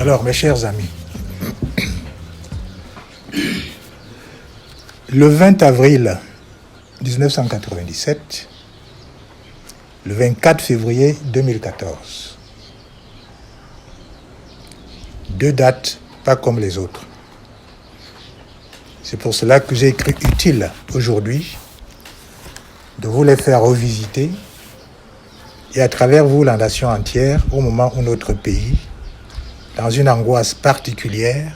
Alors, mes chers amis, le 20 avril 1997, le 24 février 2014, deux dates pas comme les autres. C'est pour cela que j'ai cru utile aujourd'hui de vous les faire revisiter et à travers vous la nation entière au moment où notre pays, dans une angoisse particulière,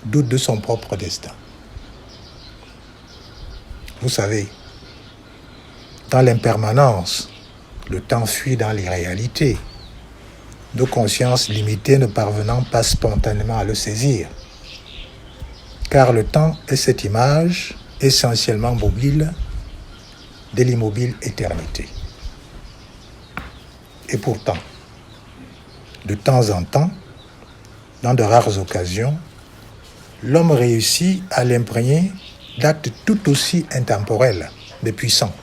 doute de son propre destin. Vous savez, dans l'impermanence, le temps fuit dans l'irréalité, nos consciences limitées ne parvenant pas spontanément à le saisir. Car le temps est cette image essentiellement mobile de l'immobile éternité. Et pourtant, de temps en temps, dans de rares occasions, l'homme réussit à l'imprégner d'actes tout aussi intemporels, mais puissants,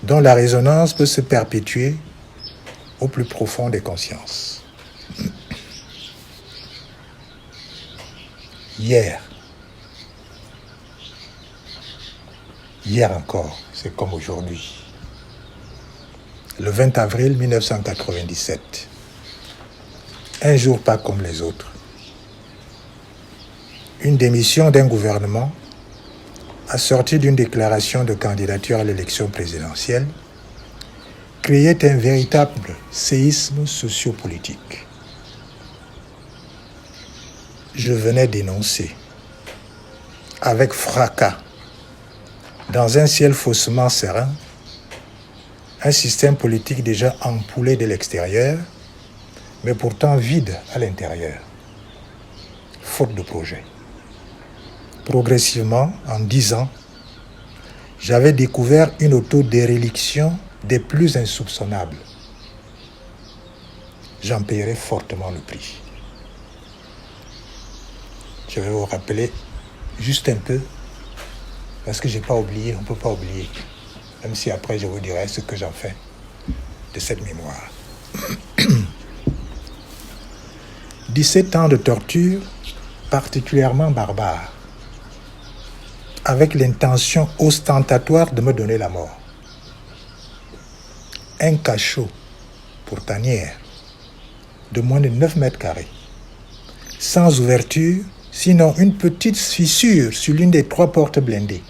dont la résonance peut se perpétuer au plus profond des consciences. Hier encore, c'est comme aujourd'hui. Le 20 avril 1997, un jour pas comme les autres. Une démission d'un gouvernement assortie d'une déclaration de candidature à l'élection présidentielle créait un véritable séisme sociopolitique. Je venais d'énoncer, avec fracas, dans un ciel faussement serein, un système politique déjà ampoulé de l'extérieur, mais pourtant vide à l'intérieur, faute de projet. Progressivement, en 10 ans, j'avais découvert une autodéréliction des plus insoupçonnables. J'en paierai fortement le prix. Je vais vous rappeler juste un peu, parce que je n'ai pas oublié, on ne peut pas oublier, même si après je vous dirai ce que j'en fais de cette mémoire. 17 ans de torture particulièrement barbares, avec l'intention ostentatoire de me donner la mort. Un cachot pour tanière de moins de 9 mètres carrés, sans ouverture, sinon une petite fissure sur l'une des 3 portes blindées.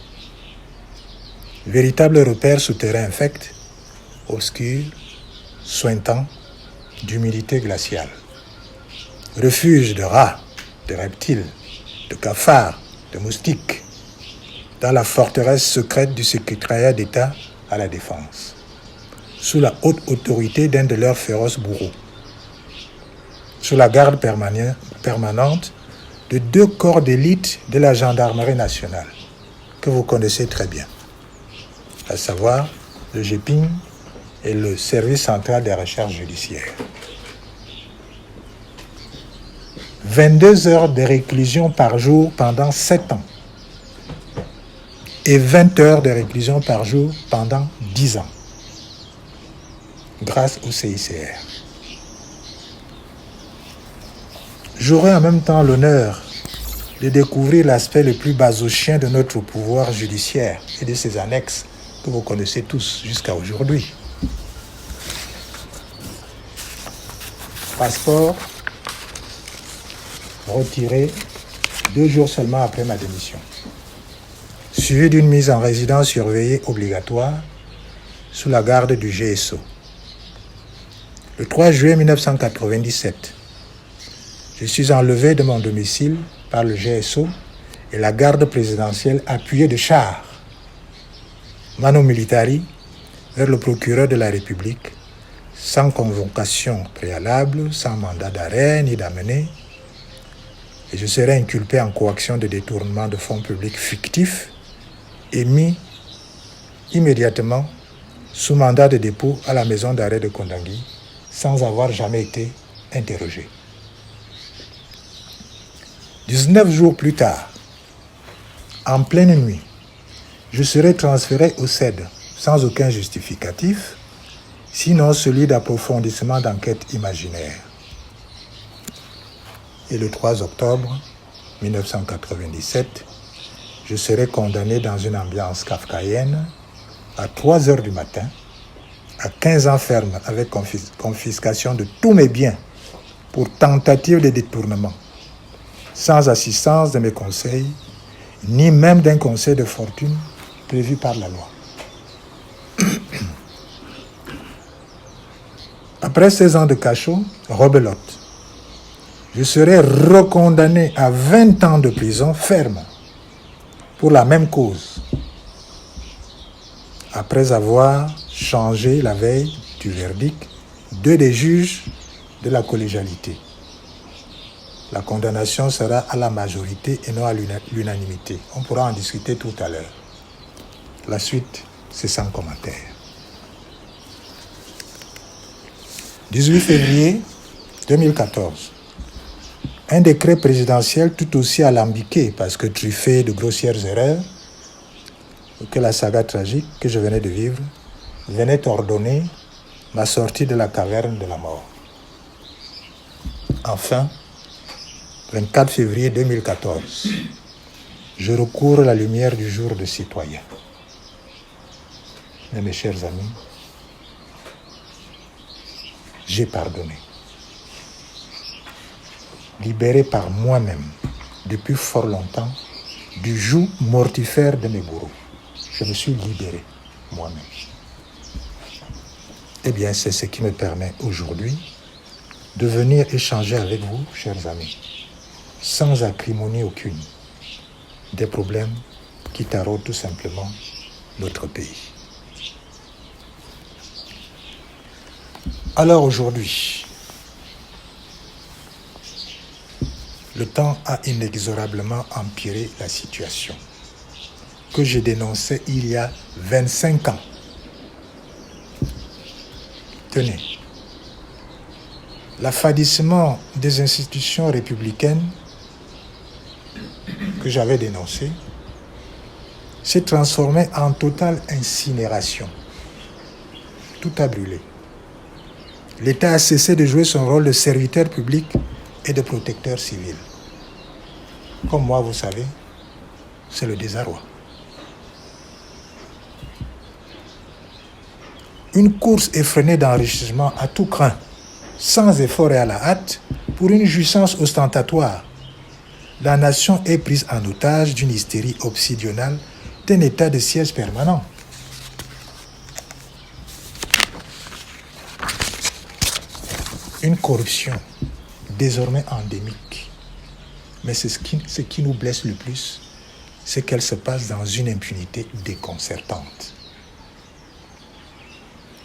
Véritable repère souterrain infect, obscur, suintant, d'humidité glaciale. Refuge de rats, de reptiles, de cafards, de moustiques, dans la forteresse secrète du secrétariat d'État à la Défense, sous la haute autorité d'un de leurs féroces bourreaux, sous la garde permanente de 2 corps d'élite de la gendarmerie nationale, que vous connaissez très bien, à savoir le GEPIN et le Service central des recherches judiciaires. 22 heures de réclusion par jour pendant 7 ans et 20 heures de réclusion par jour pendant 10 ans, grâce au CICR. J'aurai en même temps l'honneur de découvrir l'aspect le plus basochien de notre pouvoir judiciaire et de ses annexes que vous connaissez tous jusqu'à aujourd'hui. Passeport retiré 2 jours seulement après ma démission, suivi d'une mise en résidence surveillée obligatoire sous la garde du GSO. Le 3 juillet 1997, je suis enlevé de mon domicile par le GSO et la garde présidentielle appuyée de chars, mano militari, vers le procureur de la République, sans convocation préalable, sans mandat d'arrêt ni d'amener, et je serai inculpé en coaction de détournement de fonds publics fictifs et mis immédiatement sous mandat de dépôt à la maison d'arrêt de Kondangui sans avoir jamais été interrogé. 19 jours plus tard, en pleine nuit, je serai transféré au CED sans aucun justificatif, sinon celui d'approfondissement d'enquête imaginaire. et le 3 octobre 1997, je serai condamné dans une ambiance kafkaïenne à 3 heures du matin, à 15 ans ferme avec confiscation de tous mes biens pour tentative de détournement, sans assistance de mes conseils, ni même d'un conseil de fortune prévu par la loi. Après 16 ans de cachot, rebelote, je serai recondamné à 20 ans de prison ferme pour la même cause, après avoir changé la veille du verdict 2 des juges de la collégialité. La condamnation sera à la majorité et non à l'unanimité. On pourra en discuter tout à l'heure. La suite, c'est sans commentaire. 18 février 2014. Un décret présidentiel tout aussi alambiqué parce que truffé de grossières erreurs que la saga tragique que je venais de vivre venait ordonner ma sortie de la caverne de la mort. Enfin, 24 février 2014, je recours à la lumière du jour de citoyen. Mais mes chers amis, j'ai pardonné. Libéré par moi-même depuis fort longtemps du joug mortifère de mes bourreaux. Je me suis libéré moi-même. Eh bien, c'est ce qui me permet aujourd'hui de venir échanger avec vous, chers amis, sans acrimonie aucune, des problèmes qui taraudent tout simplement notre pays. Alors aujourd'hui, le temps a inexorablement empiré la situation que j'ai dénoncée il y a 25 ans. Tenez, l'affadissement des institutions républicaines que j'avais dénoncé s'est transformé en totale incinération. Tout a brûlé. L'État a cessé de jouer son rôle de serviteur public et de protecteur civil. Comme moi, vous savez, c'est le désarroi. Une course effrénée d'enrichissement à tout crin, sans effort et à la hâte, pour une jouissance ostentatoire. La nation est prise en otage d'une hystérie obsidionale, d'un état de siège permanent. Une corruption désormais endémique. Mais ce qui nous blesse le plus, c'est qu'elle se passe dans une impunité déconcertante.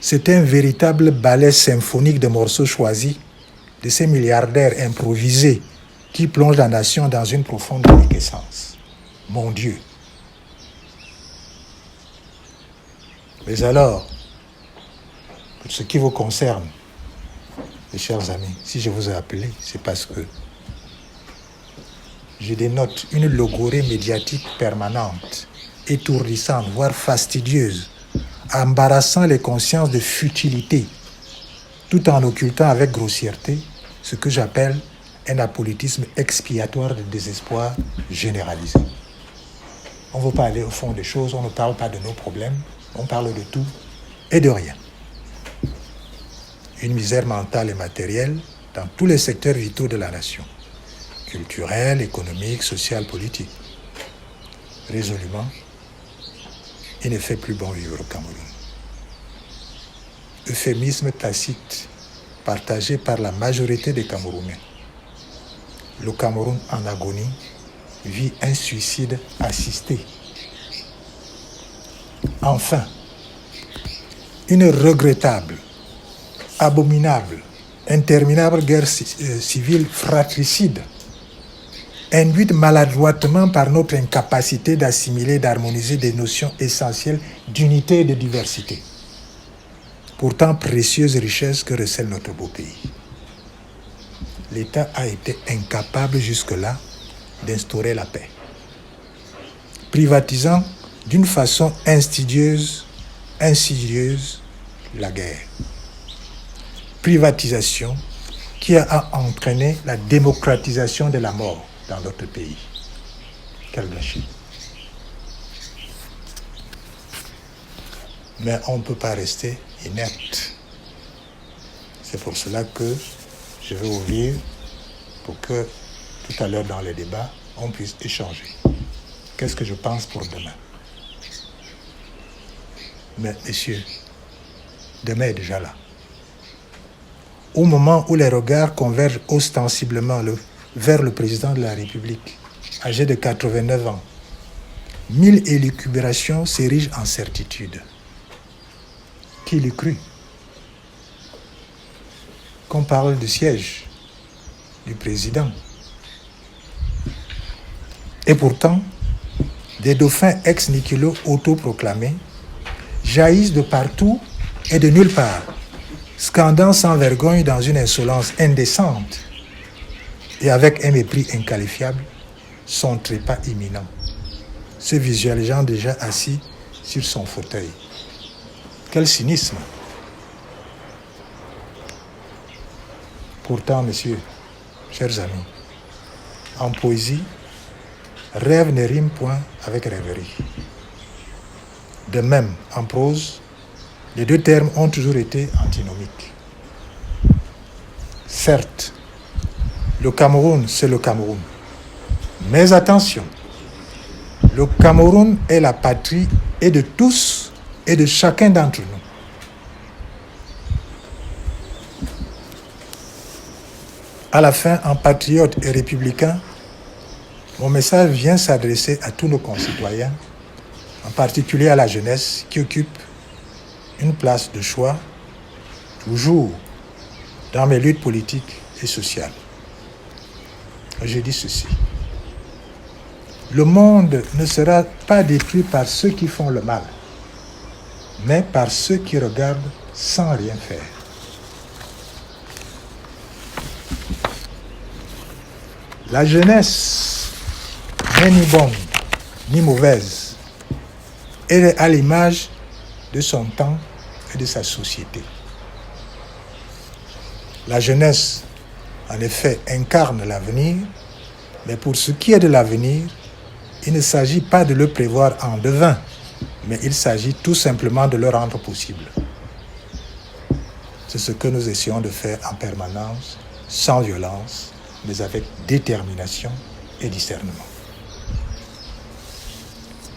C'est un véritable ballet symphonique de morceaux choisis, de ces milliardaires improvisés qui plongent la nation dans une profonde déliquescence. Mon Dieu! Mais alors, pour ce qui vous concerne, mes chers amis, si je vous ai appelé, c'est parce que je dénote une logorée médiatique permanente, étourdissante, voire fastidieuse, embarrassant les consciences de futilité, tout en occultant avec grossièreté ce que j'appelle un apolitisme expiatoire de désespoir généralisé. On ne veut pas aller au fond des choses, on ne parle pas de nos problèmes, on parle de tout et de rien. Une misère mentale et matérielle dans tous les secteurs vitaux de la nation, culturel, économique, social, politique. Résolument, il ne fait plus bon vivre au Cameroun. Euphémisme tacite partagé par la majorité des Camerounais. Le Cameroun en agonie vit un suicide assisté. Enfin, une regrettable, abominable, interminable guerre civile fratricide, induite maladroitement par notre incapacité d'assimiler, d'harmoniser des notions essentielles d'unité et de diversité. Pourtant, précieuse richesse que recèle notre beau pays. L'État a été incapable jusque-là d'instaurer la paix, privatisant d'une façon insidieuse la guerre. Privatisation qui a entraîné la démocratisation de la mort dans notre pays. Quel gâchis. Mais on ne peut pas rester inerte. C'est pour cela que je vais ouvrir pour que tout à l'heure dans les débats, on puisse échanger. Qu'est-ce que je pense pour demain? Mais messieurs, demain est déjà là. Au moment où les regards convergent ostensiblement vers le président de la République, âgé de 89 ans, 1000 élucubrations s'érigent en certitude. Qui l'eût cru? Qu'on parle du siège du président. Et pourtant, des dauphins ex nihilo autoproclamés jaillissent de partout et de nulle part, scandant sans vergogne dans une insolence indécente et avec un mépris inqualifiable son trépas imminent, se visualisant déjà assis sur son fauteuil. Quel cynisme! Pourtant, messieurs, chers amis, en poésie, rêve ne rime point avec rêverie. De même, en prose, les deux termes ont toujours été antinomiques. Certes, le Cameroun, c'est le Cameroun. Mais attention, le Cameroun est la patrie et de tous et de chacun d'entre nous. À la fin, en patriote et républicain, mon message vient s'adresser à tous nos concitoyens, en particulier à la jeunesse qui occupe une place de choix, toujours dans mes luttes politiques et sociales. Je dis ceci. Le monde ne sera pas détruit par ceux qui font le mal, mais par ceux qui regardent sans rien faire. La jeunesse n'est ni bonne ni mauvaise. Elle est à l'image de son temps et de sa société. La jeunesse, en effet, incarne l'avenir, mais pour ce qui est de l'avenir, il ne s'agit pas de le prévoir en devin, mais il s'agit tout simplement de le rendre possible. C'est ce que nous essayons de faire en permanence, sans violence, mais avec détermination et discernement.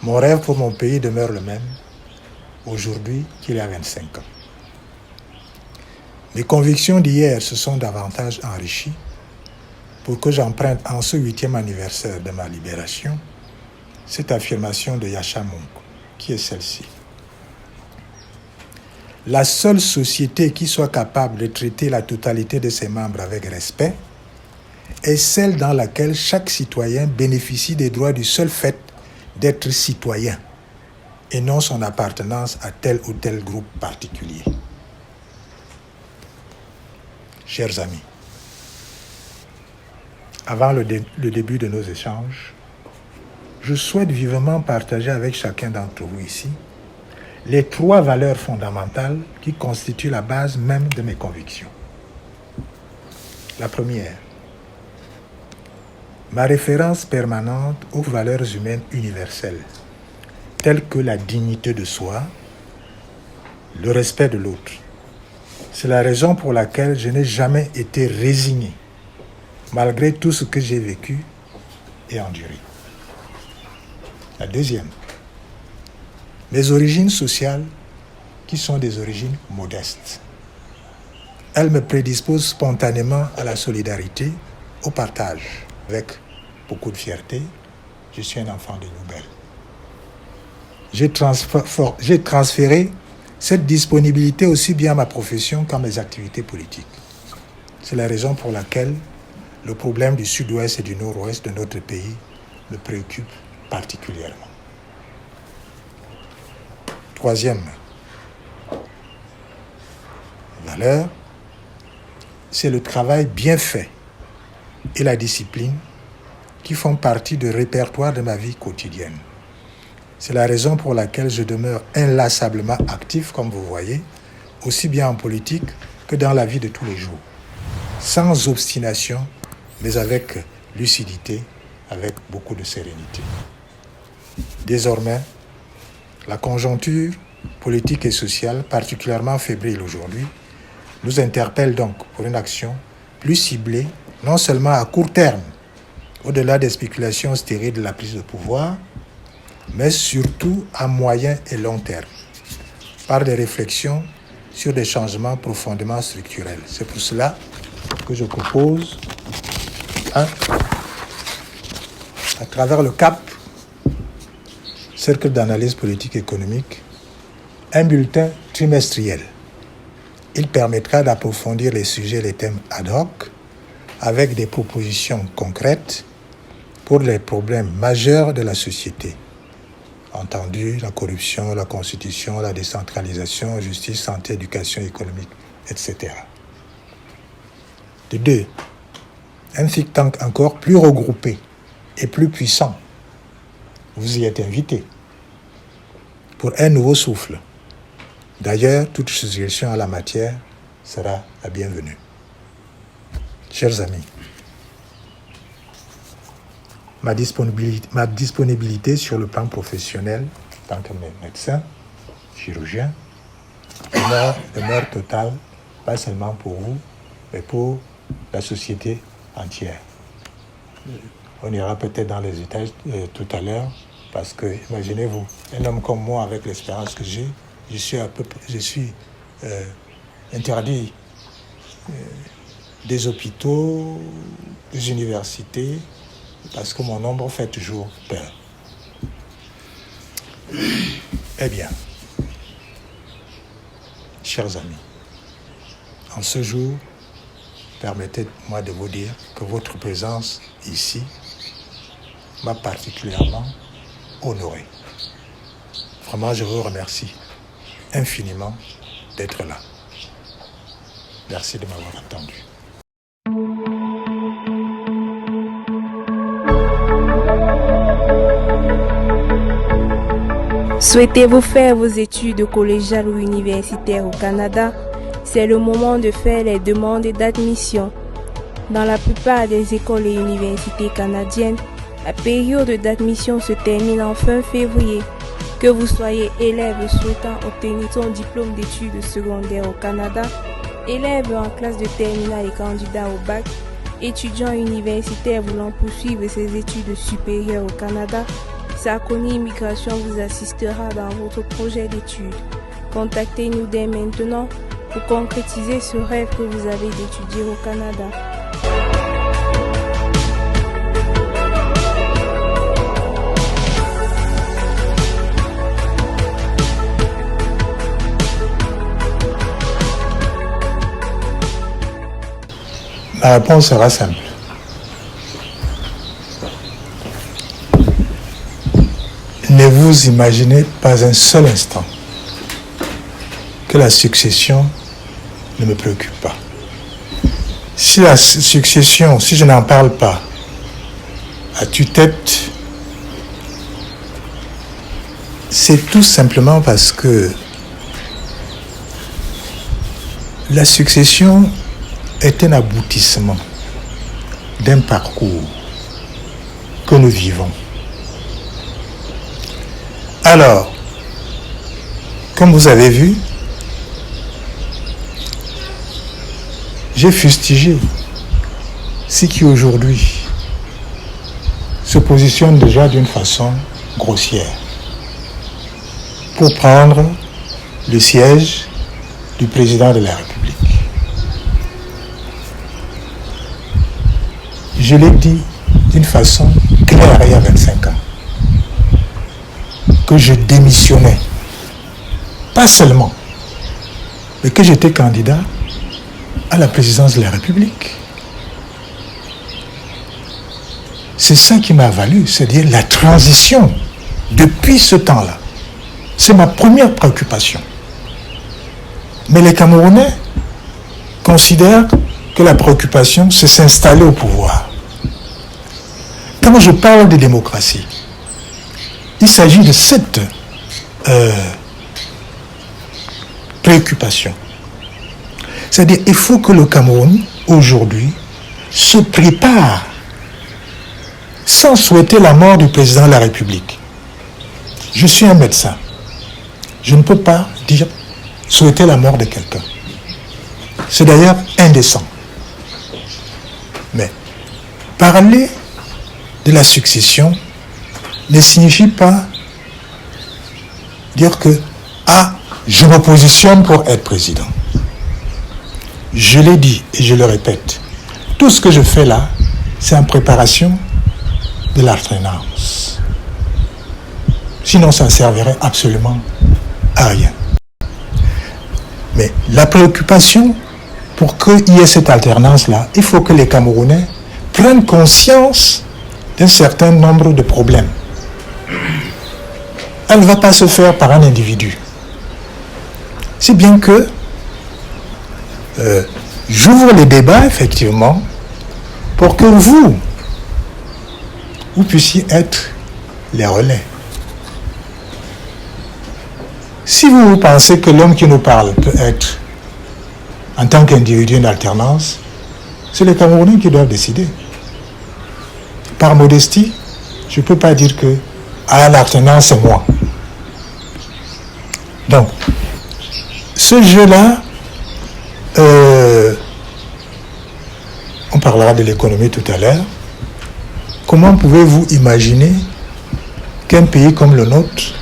Mon rêve pour mon pays demeure le même, aujourd'hui qu'il y a 25 ans. Mes convictions d'hier se sont davantage enrichies pour que j'emprunte en ce 8e anniversaire de ma libération cette affirmation de Yasha Mounkou, qui est celle-ci. La seule société qui soit capable de traiter la totalité de ses membres avec respect est celle dans laquelle chaque citoyen bénéficie des droits du seul fait d'être citoyen et non son appartenance à tel ou tel groupe particulier. Chers amis, avant le début de nos échanges, je souhaite vivement partager avec chacun d'entre vous ici les 3 valeurs fondamentales qui constituent la base même de mes convictions. La première, ma référence permanente aux valeurs humaines universelles, telles que la dignité de soi, le respect de l'autre. C'est la raison pour laquelle je n'ai jamais été résigné, malgré tout ce que j'ai vécu et enduré. La deuxième, mes origines sociales, qui sont des origines modestes. Elles me prédisposent spontanément à la solidarité, au partage. Avec beaucoup de fierté, je suis un enfant de Nouvelle. J'ai transféré cette disponibilité aussi bien à ma profession qu'à mes activités politiques. C'est la raison pour laquelle le problème du sud-ouest et du nord-ouest de notre pays me préoccupe particulièrement. Troisième valeur, c'est le travail bien fait et la discipline qui font partie du répertoire de ma vie quotidienne. C'est la raison pour laquelle je demeure inlassablement actif, comme vous voyez, aussi bien en politique que dans la vie de tous les jours. sans obstination, mais avec lucidité, avec beaucoup de sérénité. Désormais, la conjoncture politique et sociale, particulièrement fébrile aujourd'hui, nous interpelle donc pour une action plus ciblée, non seulement à court terme, au-delà des spéculations stériles de la prise de pouvoir, mais surtout à moyen et long terme, par des réflexions sur des changements profondément structurels. C'est pour cela que je propose, à travers le CAP, Cercle d'analyse politique et économique, un bulletin trimestriel. Il permettra d'approfondir les sujets et les thèmes ad hoc avec des propositions concrètes pour les problèmes majeurs de la société. Entendu, la corruption, la constitution, la décentralisation, justice, santé, éducation économique, etc. De deux, un think tank encore plus regroupé et plus puissant. Vous y êtes invité pour un nouveau souffle. D'ailleurs, toute suggestion à la matière sera la bienvenue. Chers amis, ma disponibilité sur le plan professionnel, en tant que médecin, chirurgien, demeure totale, pas seulement pour vous, mais pour la société entière. On ira peut-être dans les étages tout à l'heure, parce que, imaginez-vous, un homme comme moi, avec l'expérience que j'ai, je suis interdit des hôpitaux, des universités, parce que mon nombre fait toujours peur. Eh bien, chers amis, en ce jour, permettez-moi de vous dire que votre présence ici m'a particulièrement honoré. Vraiment, je vous remercie infiniment d'être là. Merci de m'avoir attendu. Souhaitez-vous faire vos études collégiales ou universitaires au Canada? C'est le moment de faire les demandes d'admission. Dans la plupart des écoles et universités canadiennes, la période d'admission se termine en fin février. Que vous soyez élève souhaitant obtenir son diplôme d'études secondaires au Canada, élève en classe de terminale et candidat au bac, étudiant universitaire voulant poursuivre ses études supérieures au Canada, Sarconi Immigration vous assistera dans votre projet d'études. Contactez-nous dès maintenant pour concrétiser ce rêve que vous avez d'étudier au Canada. La réponse sera simple. Ne vous imaginez pas un seul instant que la succession ne me préoccupe pas. Si la succession, si je n'en parle pas à tue-tête, c'est tout simplement parce que la succession est un aboutissement d'un parcours que nous vivons. Alors, comme vous avez vu, j'ai fustigé ceux qui aujourd'hui se positionnent déjà d'une façon grossière pour prendre le siège du président de la République. Je l'ai dit d'une façon claire il y a 25 ans, que je démissionnais, pas seulement, mais que j'étais candidat à la présidence de la République. C'est ça qui m'a valu, c'est-à-dire la transition depuis ce temps-là. C'est ma première préoccupation. Mais les Camerounais considèrent que la préoccupation, c'est s'installer au pouvoir. Quand je parle de démocratie, il s'agit de cette préoccupation. C'est-à-dire qu'il faut que le Cameroun, aujourd'hui, se prépare sans souhaiter la mort du président de la République. Je suis un médecin. Je ne peux pas dire souhaiter la mort de quelqu'un. C'est d'ailleurs indécent. Mais parler de la succession ne signifie pas dire que je me positionne pour être président. Je l'ai dit et je le répète. Tout ce que je fais là, c'est en préparation de l'alternance. Sinon, ça ne servirait absolument à rien. Mais la préoccupation, pour qu'il y ait cette alternance-là, il faut que les Camerounais prennent conscience d'un certain nombre de problèmes. Elle ne va pas se faire par un individu. Si bien que j'ouvre les débats, effectivement, pour que vous puissiez être les relais. Si vous pensez que l'homme qui nous parle peut être, en tant qu'individu, une alternance, c'est les Camerounais qui doivent décider. Par modestie, je ne peux pas dire que l'alternance, c'est moi. Donc, ce jeu-là, on parlera de l'économie tout à l'heure. Comment pouvez-vous imaginer qu'un pays comme le nôtre,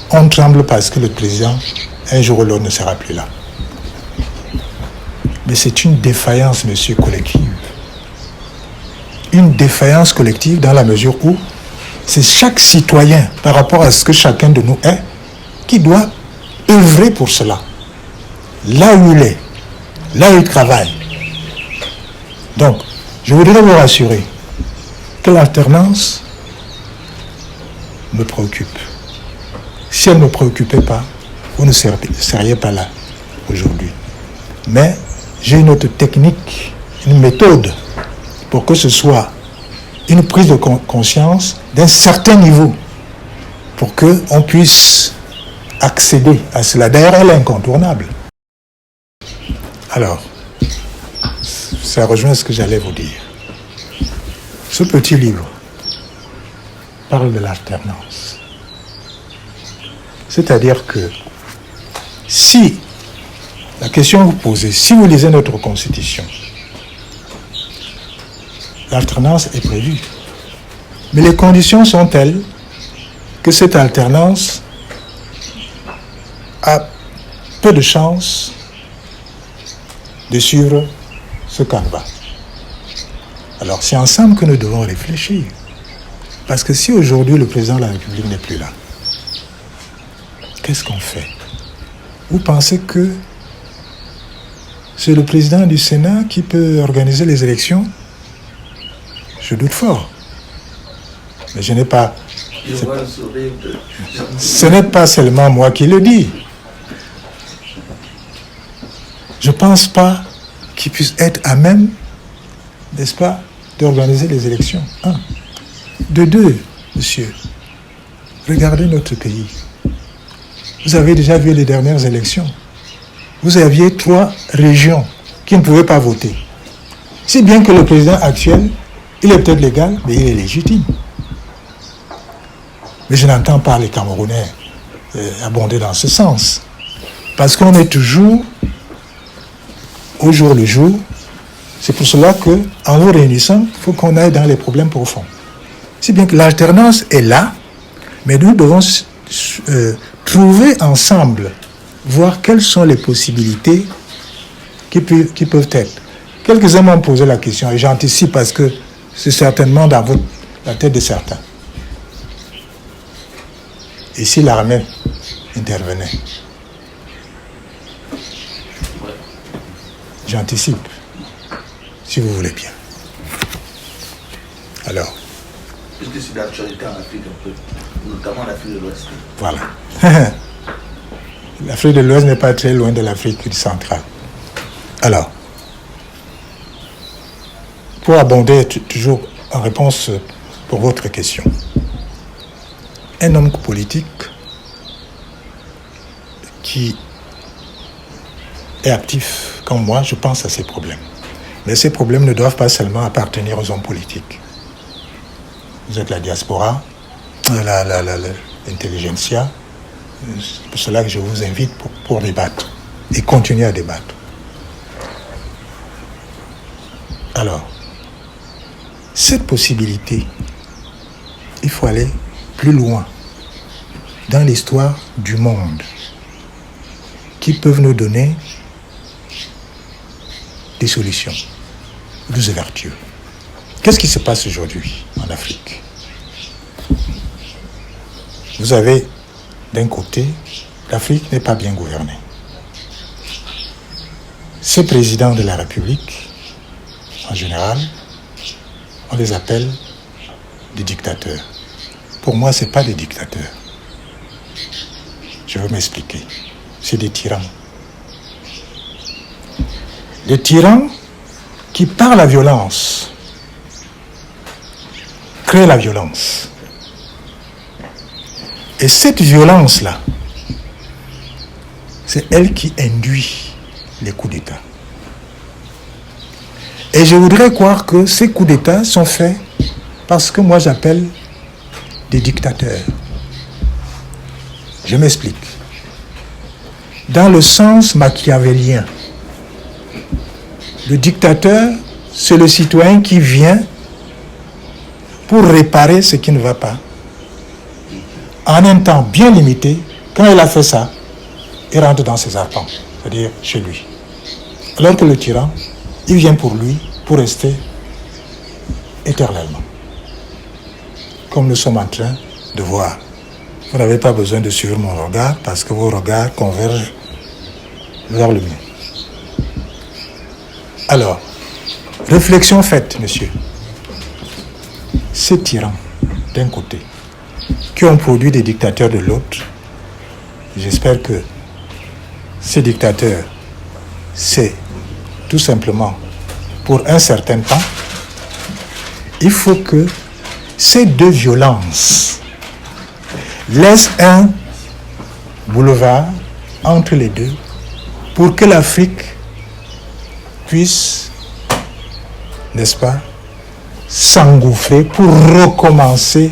on tremble parce que le président, un jour ou l'autre, ne sera plus là? Mais c'est une défaillance, monsieur, collective. Une défaillance collective dans la mesure où c'est chaque citoyen, par rapport à ce que chacun de nous est, qui doit œuvrer pour cela. Là où il est, là où il travaille. Donc, je voudrais vous rassurer que l'alternance me préoccupe. Si elle ne me préoccupait pas, vous ne seriez pas là aujourd'hui. Mais j'ai une autre technique, une méthode pour que ce soit une prise de conscience d'un certain niveau pour qu'on puisse accéder à cela. D'ailleurs, elle est incontournable. Alors, ça rejoint ce que j'allais vous dire. Ce petit livre parle de l'alternance. C'est-à-dire que si, la question que vous posez, si vous lisez notre Constitution, l'alternance est prévue. Mais les conditions sont telles que cette alternance a peu de chances de suivre ce canevas. Alors c'est ensemble que nous devons réfléchir. Parce que si aujourd'hui le président de la République n'est plus là, qu'est-ce qu'on fait? Vous pensez que c'est le président du Sénat qui peut organiser les élections? Je doute fort. Mais je n'ai pas... Ce n'est pas seulement moi qui le dis. Je ne pense pas qu'il puisse être à même, n'est-ce pas, d'organiser les élections. Un. De deux, monsieur, regardez notre pays. Vous avez déjà vu les dernières élections. Vous aviez 3 régions qui ne pouvaient pas voter. Si bien que le président actuel, il est peut-être légal, mais il est légitime. Mais je n'entends pas les Camerounais abonder dans ce sens. Parce qu'on est toujours au jour le jour. C'est pour cela qu'en nous réunissant, il faut qu'on aille dans les problèmes profonds. Si bien que l'alternance est là, mais nous devons trouver ensemble, voir quelles sont les possibilités qui peuvent être. Quelques-uns m'ont posé la question, et j'anticipe parce que c'est certainement dans la tête de certains. Et si l'armée intervenait? J'anticipe, si vous voulez bien. Alors. Puisque c'est d'actualité en Afrique un peu, notamment en Afrique de l'Ouest. Voilà. L'Afrique de l'Ouest n'est pas très loin de l'Afrique centrale. Alors, pour abonder toujours en réponse pour votre question, un homme politique qui est actif comme moi, je pense à ces problèmes. Mais ces problèmes ne doivent pas seulement appartenir aux hommes politiques. Vous êtes la diaspora, l'intelligentsia. C'est pour cela que je vous invite pour débattre et continuer à débattre. Alors, cette possibilité, il faut aller plus loin dans l'histoire du monde qui peuvent nous donner des solutions, des ouvertures. Qu'est-ce qui se passe aujourd'hui en Afrique? Vous avez d'un côté, l'Afrique n'est pas bien gouvernée. Ces présidents de la République, en général, on les appelle des dictateurs. Pour moi, ce n'est pas des dictateurs. Je vais m'expliquer. C'est des tyrans. Des tyrans qui, par la violence, créent la violence. Et cette violence-là, c'est elle qui induit les coups d'État. Et je voudrais croire que ces coups d'État sont faits parce que moi j'appelle des dictateurs. Je m'explique. Dans le sens machiavélien, le dictateur, c'est le citoyen qui vient pour réparer ce qui ne va pas. En un temps bien limité, quand il a fait ça, il rentre dans ses arpents, c'est-à-dire chez lui. Alors que le tyran, il vient pour lui, pour rester éternellement. Comme nous sommes en train de voir. Vous n'avez pas besoin de suivre mon regard parce que vos regards convergent vers le mien. Alors, réflexion faite, monsieur. Ces tyrans, d'un côté, qui ont produit des dictateurs de l'autre, j'espère que ces dictateurs, c'est tout simplement pour un certain temps, il faut que ces deux violences laissent un boulevard entre les deux pour que l'Afrique puisse, n'est-ce pas, s'engouffrer pour recommencer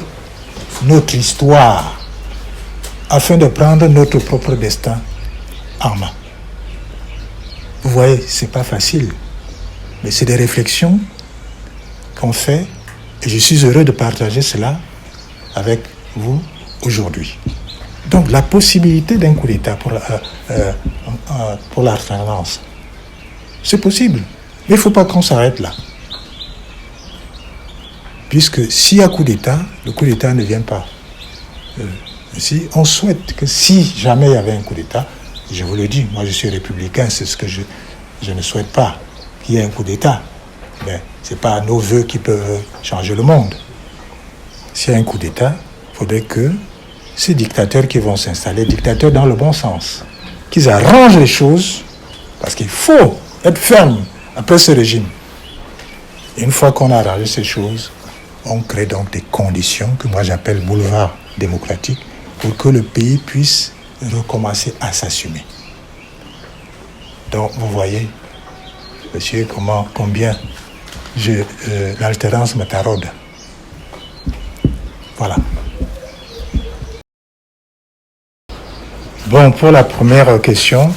notre histoire afin de prendre notre propre destin en main. Vous voyez, c'est pas facile, mais c'est des réflexions qu'on fait et je suis heureux de partager cela avec vous aujourd'hui. Donc la possibilité d'un coup d'État pour l'alternance, c'est possible, mais il ne faut pas qu'on s'arrête là. Puisque s'il y a coup d'État, le coup d'État ne vient pas. Si on souhaite que si jamais il y avait un coup d'État, je vous le dis, moi je suis républicain, c'est ce que je ne souhaite pas, qu'il y ait un coup d'État. Mais ce n'est pas nos voeux qui peuvent changer le monde. S'il y a un coup d'État, il faudrait que ces dictateurs qui vont s'installer, dictateurs dans le bon sens, qu'ils arrangent les choses, parce qu'il faut être ferme après ce régime. Et une fois qu'on a arrangé ces choses, on crée donc des conditions que moi j'appelle boulevard démocratique pour que le pays puisse recommencer à s'assumer. Donc vous voyez, monsieur, combien l'alternance me taraude. Voilà. Bon, pour la première question,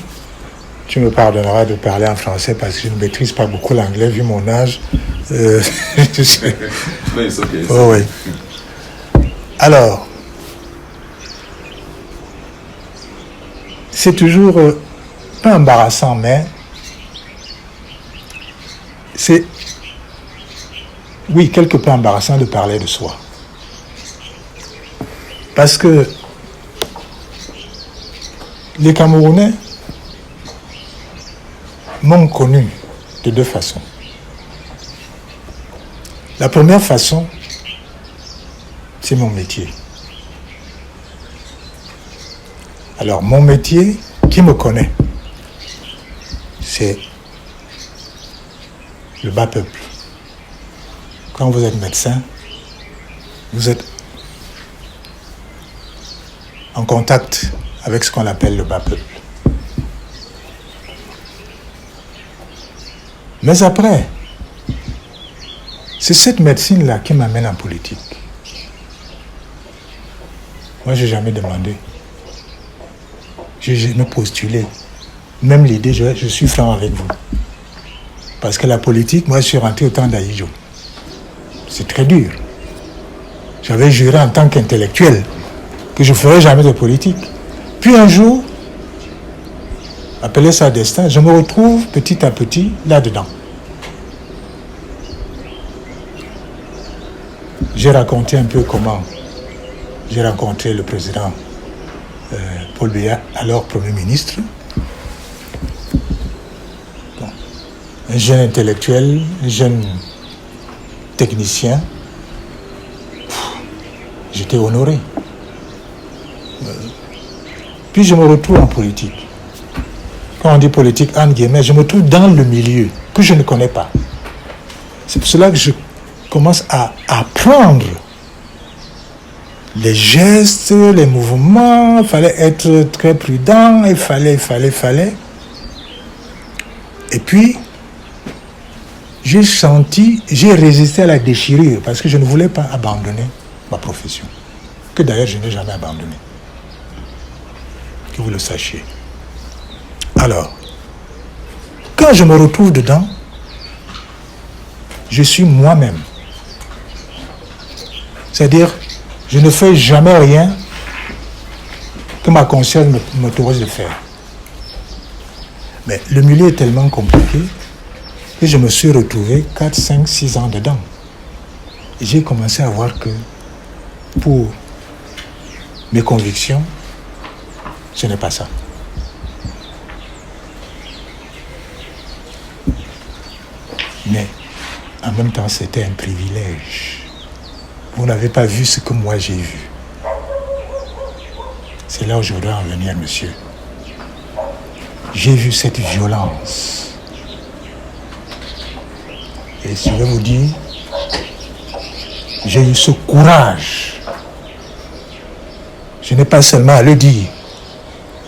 tu me pardonneras de parler en français parce que je ne maîtrise pas beaucoup l'anglais vu mon âge. No, it's okay. Oh, oui. Alors, c'est toujours pas embarrassant, mais c'est, oui, quelque peu embarrassant de parler de soi. Parce que les Camerounais m'ont connu de deux façons. La première façon, c'est mon métier. Alors, mon métier, qui me connaît, c'est le bas peuple. Quand vous êtes médecin, vous êtes en contact avec ce qu'on appelle le bas peuple. Mais après, c'est cette médecine-là qui m'amène en politique. Moi, je n'ai jamais demandé. Je n'ai jamais postulé. Même l'idée, je suis franc avec vous. Parce que la politique, moi, je suis rentré au temps d'Aïdjo. C'est très dur. J'avais juré en tant qu'intellectuel que je ne ferais jamais de politique. Puis un jour, appelez ça destin, je me retrouve petit à petit là-dedans. J'ai raconté un peu comment j'ai rencontré le président Paul Biya, alors Premier ministre. Bon. Un jeune intellectuel, un jeune technicien. J'étais honoré. Puis je me retrouve en politique. Quand on dit politique, entre guillemets, je me trouve dans le milieu que je ne connais pas. C'est pour cela que je commence à apprendre les gestes, les mouvements. Il fallait être très prudent, il fallait. Et puis, j'ai résisté à la déchirure parce que je ne voulais pas abandonner ma profession. Que d'ailleurs, je n'ai jamais abandonné. Que vous le sachiez. Alors, quand je me retrouve dedans, je suis moi-même. C'est-à-dire, je ne fais jamais rien que ma conscience m'autorise de faire. Mais le milieu est tellement compliqué que je me suis retrouvé 4, 5, 6 ans dedans. Et j'ai commencé à voir que pour mes convictions, ce n'est pas ça. Mais en même temps, c'était un privilège. Vous n'avez pas vu ce que moi j'ai vu. C'est là où je voudrais en venir, monsieur. J'ai vu cette violence. Et je vais vous dire, j'ai eu ce courage. Je n'ai pas seulement à le dire.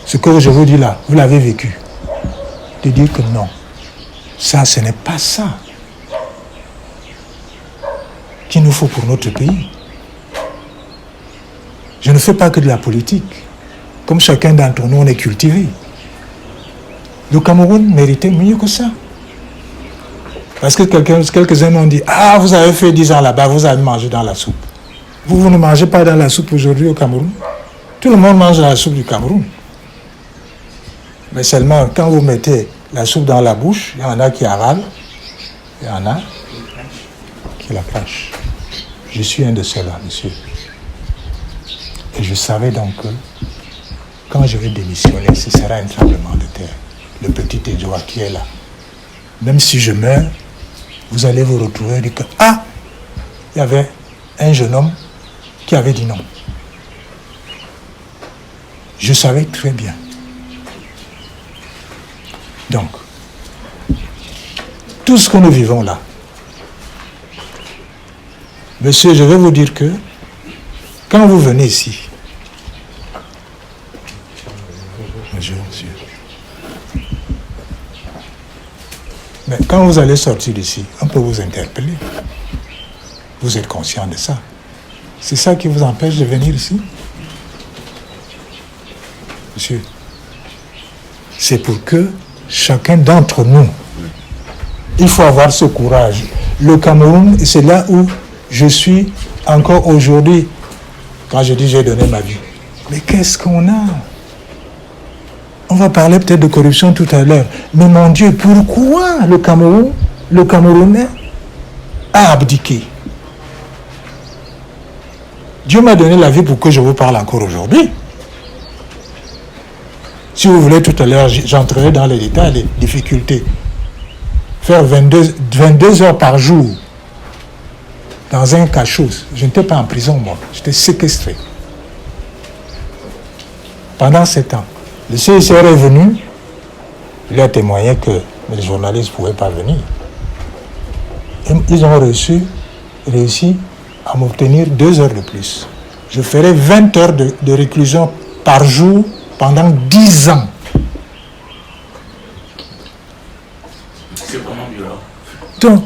Ce que je vous dis là, vous l'avez vécu. De dire que non, ça, ce n'est pas ça qu'il nous faut pour notre pays. Je ne fais pas que de la politique. Comme chacun d'entre nous, on est cultivé. Le Cameroun méritait mieux que ça. Parce que quelques-uns m'ont dit, ah, vous avez fait 10 ans là-bas, vous avez mangé dans la soupe. Vous ne mangez pas dans la soupe aujourd'hui au Cameroun. Tout le monde mange dans la soupe du Cameroun. Mais seulement, quand vous mettez la soupe dans la bouche, il y en a qui avalent, il y en a qui la crachent. Je suis un de ceux-là, monsieur. Et je savais donc que quand je vais démissionner, ce sera un tremblement de terre. Le petit Edouard qui est là. Même si je meurs, vous allez vous retrouver et dire que, ah, il y avait un jeune homme qui avait dit non. Je savais très bien. Donc, tout ce que nous vivons là, monsieur, je vais vous dire que quand vous venez ici, bonjour, monsieur. Mais quand vous allez sortir d'ici, on peut vous interpeller. Vous êtes conscient de ça. C'est ça qui vous empêche de venir ici? Monsieur, c'est pour que chacun d'entre nous, il faut avoir ce courage. Le Cameroun, c'est là où je suis encore aujourd'hui, quand je dis j'ai donné ma vie. Mais qu'est-ce qu'on a? On va parler peut-être de corruption tout à l'heure. Mais mon Dieu, pourquoi le Camerounais a abdiqué? Dieu m'a donné la vie pour que je vous parle encore aujourd'hui. Si vous voulez, tout à l'heure, j'entrerai dans les détails, les difficultés. Faire 22 heures par jour dans un cachot. Je n'étais pas en prison, moi. J'étais séquestré. Pendant 7 ans. Le CICR est venu. Il a témoigné que les journalistes ne pouvaient pas venir. Et ils ont réussi à m'obtenir 2 heures de plus. Je ferai 20 heures de réclusion par jour pendant 10 ans. C'est vraiment violent. Donc,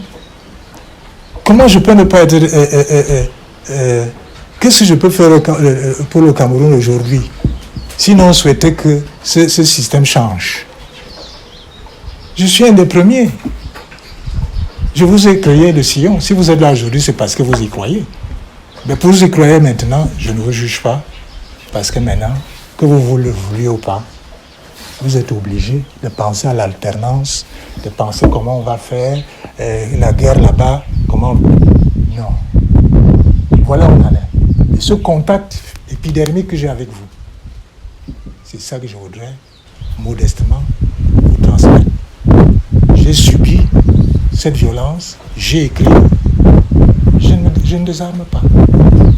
comment je peux ne pas être... qu'est-ce que je peux faire pour le Cameroun aujourd'hui? Sinon, souhaiter que ce système change. Je suis un des premiers. Je vous ai créé le sillon. Si vous êtes là aujourd'hui, c'est parce que vous y croyez. Mais pour vous y croire maintenant, je ne vous juge pas. Parce que maintenant, que vous le vouliez ou pas, vous êtes obligé de penser à l'alternance, de penser comment on va faire la guerre là-bas, comment... Non. Voilà où on en est. Et ce contact épidermique que j'ai avec vous, c'est ça que je voudrais modestement vous transmettre. J'ai subi cette violence, j'ai écrit, je ne désarme pas.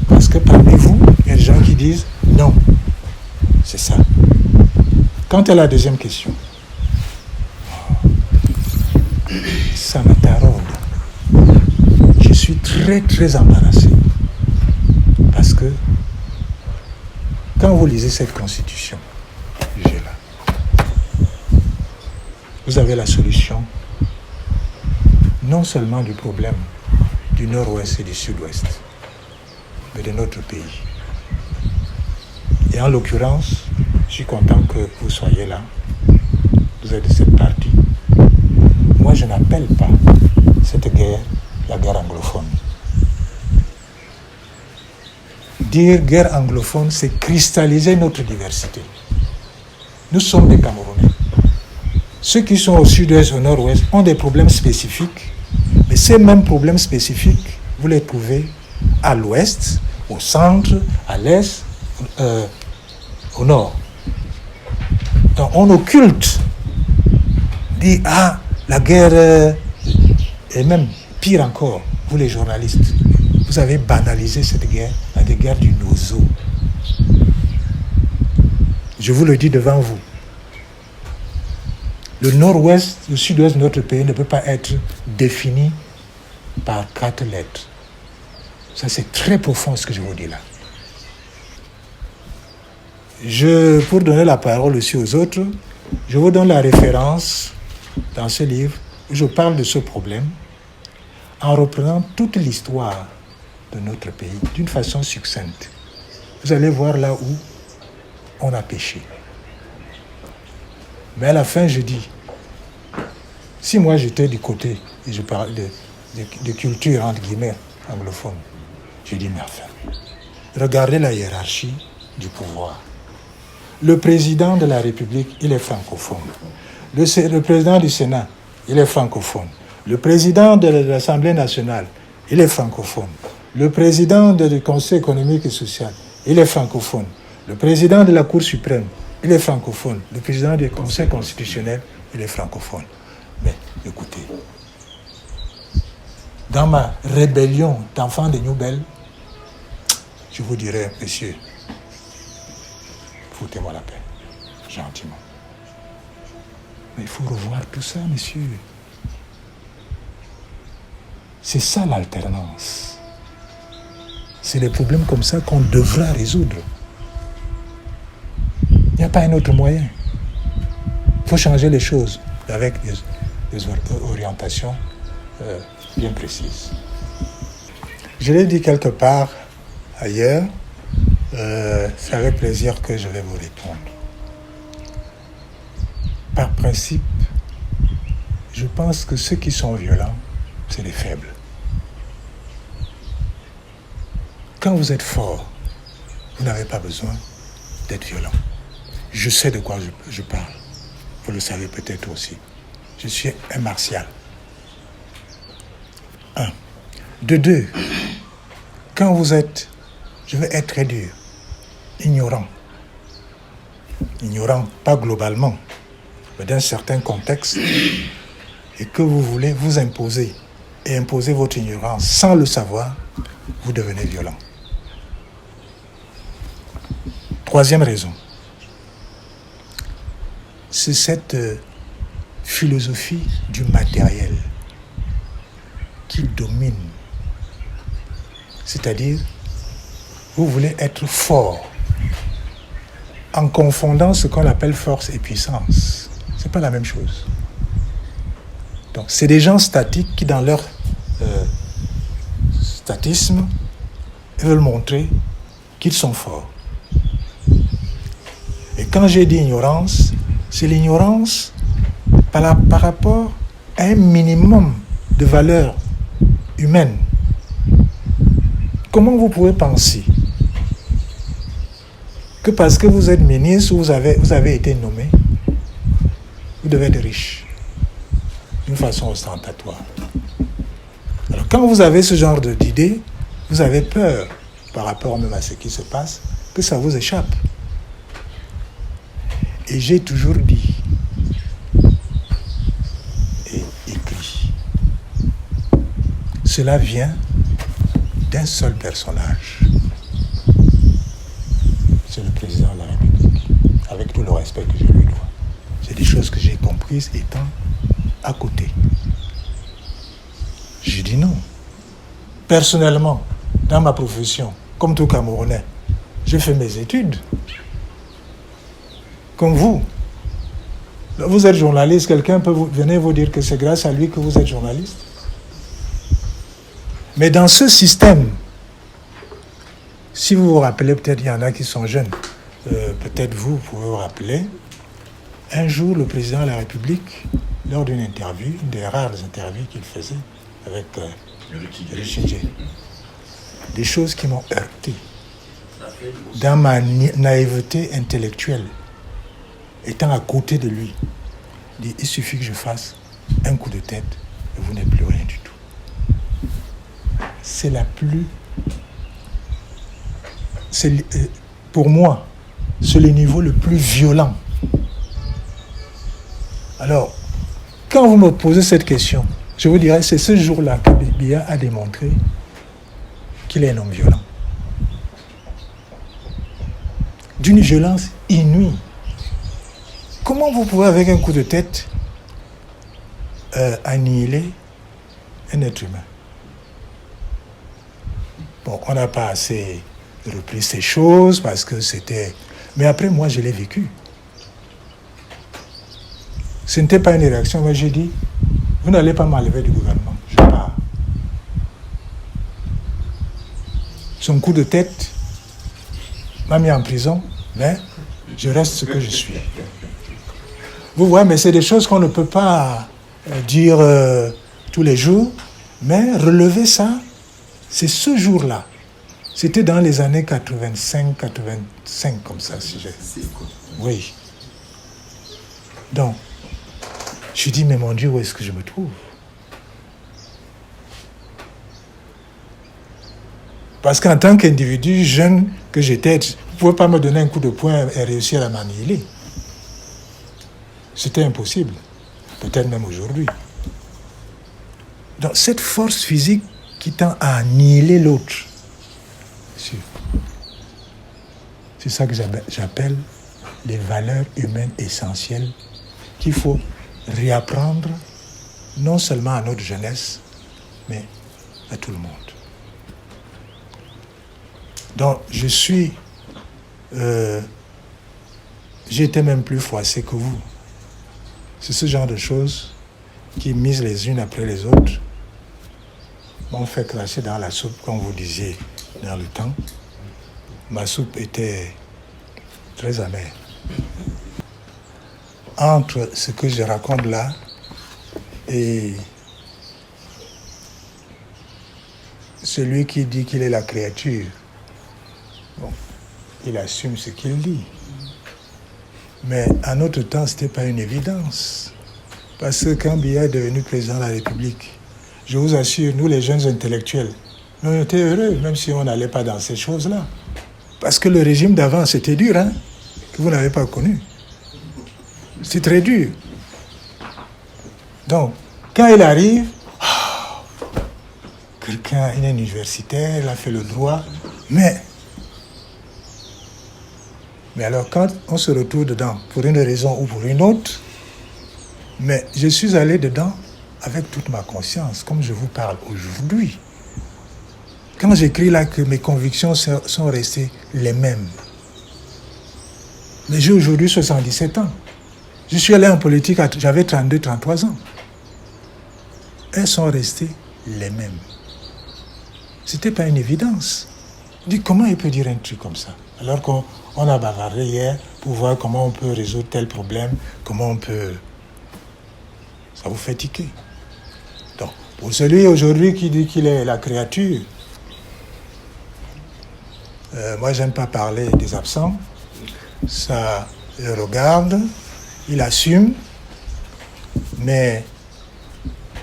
Parce que parmi vous, il y a des gens qui disent non. C'est ça. Quant à la deuxième question, ça me taraude. Je suis très très embarrassé. Parce que quand vous lisez cette constitution, j'ai là, vous avez la solution non seulement du problème du nord-ouest et du sud-ouest, mais de notre pays. Et en l'occurrence, je suis content que vous soyez là. Vous êtes de cette partie. Moi, je n'appelle pas cette guerre la guerre anglophone. Dire guerre anglophone, c'est cristalliser notre diversité. Nous sommes des Camerounais. Ceux qui sont au sud-ouest, au nord-ouest, ont des problèmes spécifiques. Mais ces mêmes problèmes spécifiques, vous les trouvez à l'ouest, au centre, à l'est, au nord. Donc on occulte, dit la guerre, et même pire encore, vous les journalistes, vous avez banalisé cette guerre, la guerre du Nozo. Je vous le dis devant vous. Le nord-ouest, le sud-ouest de notre pays ne peut pas être défini par 4 lettres. Ça, c'est très profond ce que je vous dis là. Pour donner la parole aussi aux autres, je vous donne la référence dans ce livre où je parle de ce problème en reprenant toute l'histoire de notre pays d'une façon succincte. Vous allez voir là où on a péché. Mais à la fin, je dis, si moi j'étais du côté, et je parle de culture, entre guillemets, anglophone, je dis, mais enfin, regardez la hiérarchie du pouvoir. Le président de la République, il est francophone. Le président du Sénat, il est francophone. Le président de l'Assemblée nationale, il est francophone. Le président du Conseil économique et social, il est francophone. Le président de la Cour suprême, il est francophone. Le président du Conseil constitutionnel, il est francophone. Mais écoutez, dans ma rébellion d'enfant de Nouvelle, je vous dirais, monsieur, foutez-moi la paix, gentiment. Mais il faut revoir tout ça, monsieur. C'est ça l'alternance. C'est des problèmes comme ça qu'on devra résoudre. Il n'y a pas un autre moyen. Il faut changer les choses avec des orientations bien précises. Je l'ai dit quelque part ailleurs, c'est avec plaisir que je vais vous répondre. Par principe, je pense que ceux qui sont violents, c'est les faibles. Quand vous êtes fort, vous n'avez pas besoin d'être violent. Je sais de quoi je parle. Vous le savez peut-être aussi. Je suis un martial. 1. De 2, quand vous êtes, je vais être très dur, ignorant, pas globalement, mais dans un certain contexte, et que vous voulez vous imposer, et imposer votre ignorance sans le savoir, vous devenez violent. 3e raison, c'est cette philosophie du matériel qui domine. C'est-à-dire, vous voulez être fort en confondant ce qu'on appelle force et puissance. Ce n'est pas la même chose. Donc, c'est des gens statiques qui, dans leur statisme, veulent montrer qu'ils sont forts. Et quand j'ai dit ignorance, c'est l'ignorance par rapport à un minimum de valeurs humaines. Comment vous pouvez penser que parce que vous êtes ministre ou vous avez été nommé, vous devez être riche d'une façon ostentatoire? Alors quand vous avez ce genre d'idée, vous avez peur par rapport même à ce qui se passe, que ça vous échappe. Et j'ai toujours dit et écrit, cela vient d'un seul personnage. C'est le président de la République, avec tout le respect que je lui dois. C'est des choses que j'ai comprises étant à côté. J'ai dit non. Personnellement, dans ma profession, comme tout Camerounais, j'ai fait mes études. Comme vous. Vous êtes journaliste, quelqu'un peut venir vous dire que c'est grâce à lui que vous êtes journaliste. Mais dans ce système, si vous vous rappelez, peut-être il y en a qui sont jeunes, peut-être vous pouvez vous rappeler, un jour le président de la République, lors d'une interview, une des rares interviews qu'il faisait avec Richidje, des choses qui m'ont heurté dans ma naïveté intellectuelle, étant à côté de lui, dit, il suffit que je fasse un coup de tête et vous n'êtes plus rien du tout. C'est pour moi, c'est le niveau le plus violent. Alors, quand vous me posez cette question, je vous dirais, c'est ce jour-là que Biya a démontré qu'il est un homme violent. D'une violence inouïe. Comment vous pouvez, avec un coup de tête, annihiler un être humain? Bon, on n'a pas assez repris ces choses parce que c'était... Mais après, moi, je l'ai vécu. Ce n'était pas une réaction, mais j'ai dit, vous n'allez pas m'enlever du gouvernement, je pars. Son coup de tête m'a mis en prison, mais je reste ce que je suis. Vous voyez, mais c'est des choses qu'on ne peut pas dire tous les jours, mais relever ça, c'est ce jour-là. C'était dans les années 85, comme ça, si j'ai... Oui. Donc, je dis, mais mon Dieu, où est-ce que je me trouve? Parce qu'en tant qu'individu jeune que j'étais, vous ne pouvez pas me donner un coup de poing et réussir à m'annihiler. C'était impossible. Peut-être même aujourd'hui. Donc, cette force physique qui tend à annihiler l'autre, c'est ça que j'appelle les valeurs humaines essentielles qu'il faut réapprendre non seulement à notre jeunesse, mais à tout le monde. Donc, j'ai été même plus froissé que vous. C'est ce genre de choses qui, mises les unes après les autres, m'ont fait cracher dans la soupe, comme vous disiez dans le temps. Ma soupe était très amère. Entre ce que je raconte là et celui qui dit qu'il est la créature, bon, il assume ce qu'il dit. Mais à notre temps, ce n'était pas une évidence. Parce que quand Biya est devenu président de la République, je vous assure, nous les jeunes intellectuels, on était heureux, même si on n'allait pas dans ces choses-là. Parce que le régime d'avant, c'était dur, hein, que vous n'avez pas connu. C'est très dur. Donc, quand il arrive, quelqu'un, il est universitaire, il a fait le droit, mais alors quand on se retrouve dedans, pour une raison ou pour une autre, mais je suis allé dedans avec toute ma conscience, comme je vous parle aujourd'hui. Quand j'écris là que mes convictions sont restées les mêmes. Mais j'ai aujourd'hui 77 ans. Je suis allé en politique, j'avais 32, 33 ans. elles sont restées les mêmes. Ce n'était pas une évidence. Je dis, comment il peut dire un truc comme ça? Alors qu'on a bavardé hier pour voir comment on peut résoudre tel problème, comment on peut... Ça vous fait tiquer. Donc, pour celui aujourd'hui qui dit qu'il est la créature, moi, j'aime pas parler des absents. Ça le regarde, il assume, mais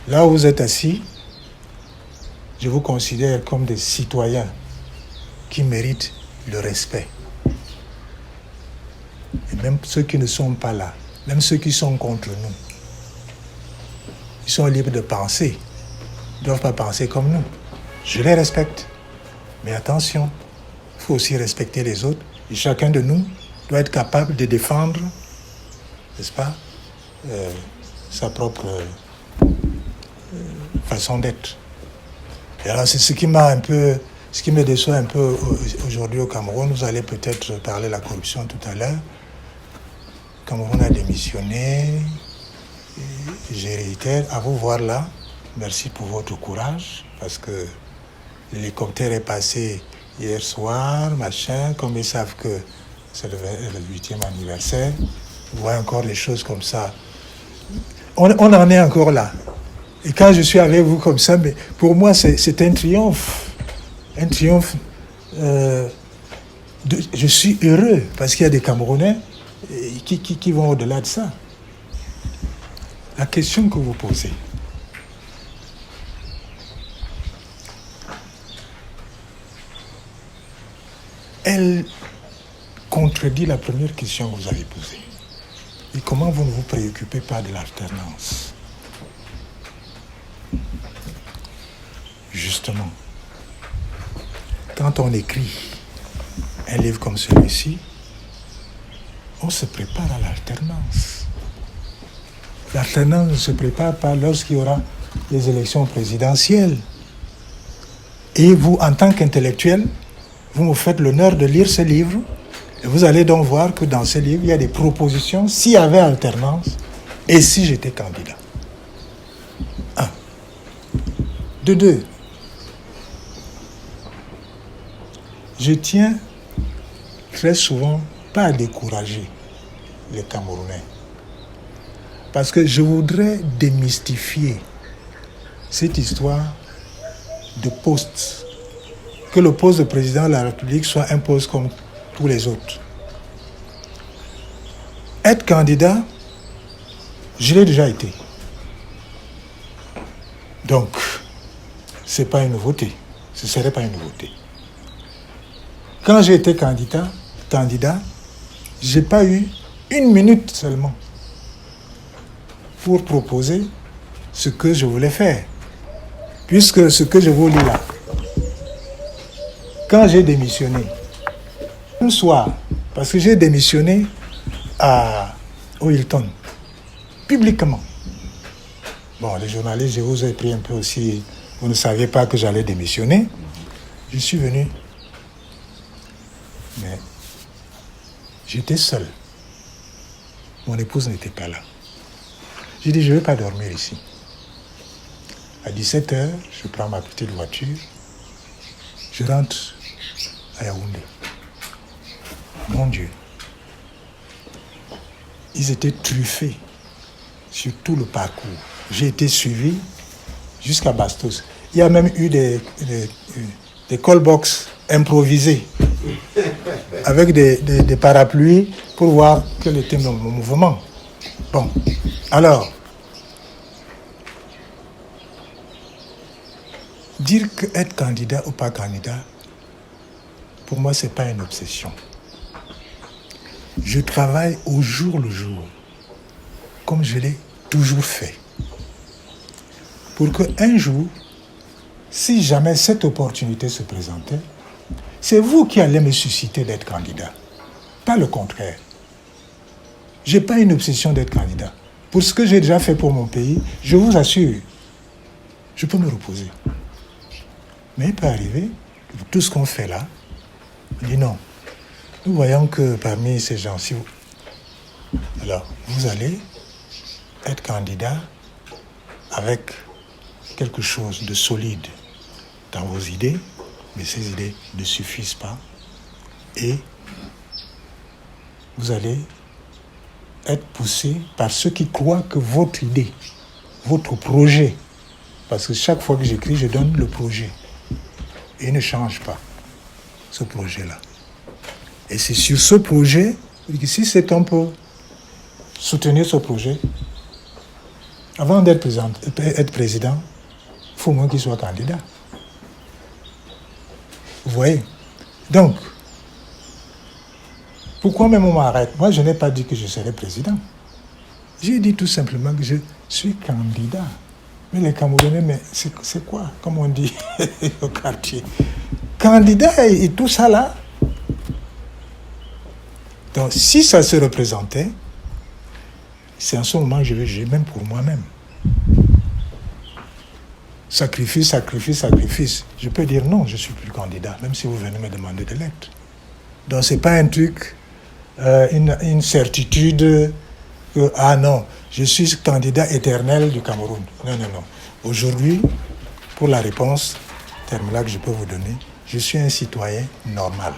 là où vous êtes assis, je vous considère comme des citoyens qui méritent le respect. Et même ceux qui ne sont pas là, même ceux qui sont contre nous, ils sont libres de penser. Ils ne doivent pas penser comme nous. Je les respecte. Mais attention, il faut aussi respecter les autres. Et chacun de nous doit être capable de défendre, n'est-ce pas, sa propre façon d'être. Et alors, c'est ce qui me déçoit un peu aujourd'hui au Cameroun. Vous allez peut-être parler de la corruption tout à l'heure. Le Cameroun a démissionné. Et je réitère, à vous voir là, merci pour votre courage, parce que l'hélicoptère est passé hier soir, machin, comme ils savent que c'est le 8e anniversaire. Vous voyez encore les choses comme ça. On en est encore là. Et quand je suis avec vous comme ça, mais pour moi, c'est un triomphe. Un triomphe. Je suis heureux parce qu'il y a des Camerounais qui vont au-delà de ça. La question que vous posez, elle contredit la première question que vous avez posée. Et comment vous ne vous préoccupez pas de l'alternance? Justement, quand on écrit un livre comme celui-ci, on se prépare à l'alternance. L'alternance ne se prépare pas lorsqu'il y aura les élections présidentielles. Et vous, en tant qu'intellectuel, vous me faites l'honneur de lire ce livre et vous allez donc voir que dans ce livre, il y a des propositions s'il y avait alternance et si j'étais candidat. 1. De 2. Je tiens très souvent pas à décourager les Camerounais. Parce que je voudrais démystifier cette histoire de poste. Que le poste de président de la République soit un poste comme tous les autres. Être candidat, je l'ai déjà été. Donc, ce n'est pas une nouveauté. Ce ne serait pas une nouveauté. Quand j'ai été candidat, je n'ai pas eu 1 minute seulement pour proposer ce que je voulais faire. Puisque ce que je vous lis là, quand j'ai démissionné, un soir, parce que j'ai démissionné au Hilton, publiquement. Bon, les journalistes, je vous ai pris un peu aussi, vous ne saviez pas que j'allais démissionner. Je suis venu, mais j'étais seul. Mon épouse n'était pas là. J'ai dit, je ne vais pas dormir ici. À 17h, je prends ma petite voiture, je rentre à Yaoundé. Mon Dieu, ils étaient truffés sur tout le parcours. J'ai été suivi jusqu'à Bastos. Il y a même eu des call-box improvisés avec des parapluies pour voir quel était mon mouvement. Bon, alors, dire qu'être candidat ou pas candidat, pour moi, ce n'est pas une obsession. Je travaille au jour le jour, comme je l'ai toujours fait. Pour qu'un jour, si jamais cette opportunité se présentait, c'est vous qui allez me susciter d'être candidat, pas le contraire. Je n'ai pas une obsession d'être candidat. Pour ce que j'ai déjà fait pour mon pays, je vous assure, je peux me reposer. Mais il peut arriver, tout ce qu'on fait là, on dit non. Nous voyons que parmi ces gens-ci, alors vous allez être candidat avec quelque chose de solide dans vos idées, mais ces idées ne suffisent pas. Et vous allez être poussé par ceux qui croient que votre idée, votre projet, parce que chaque fois que j'écris, je donne le projet. Et il ne change pas, ce projet-là. Et c'est sur ce projet, si c'est un peu soutenir ce projet, avant d'être président, il faut au moins qu'il soit candidat. Vous voyez? Donc, pourquoi même on m'arrête? Moi, je n'ai pas dit que je serai président. J'ai dit tout simplement que je suis candidat. Mais les Camerounais, mais c'est quoi, comme on dit au quartier? Candidat et tout ça là. Donc, si ça se représentait, c'est en ce moment que je vais juger, même pour moi-même. Sacrifice, sacrifice, sacrifice. Je peux dire non, je ne suis plus candidat, même si vous venez me demander de l'être. Donc, ce n'est pas un truc, une certitude, ah non, je suis candidat éternel du Cameroun. Non, non, non. Aujourd'hui, pour la réponse, terme-là que je peux vous donner, je suis un citoyen normal,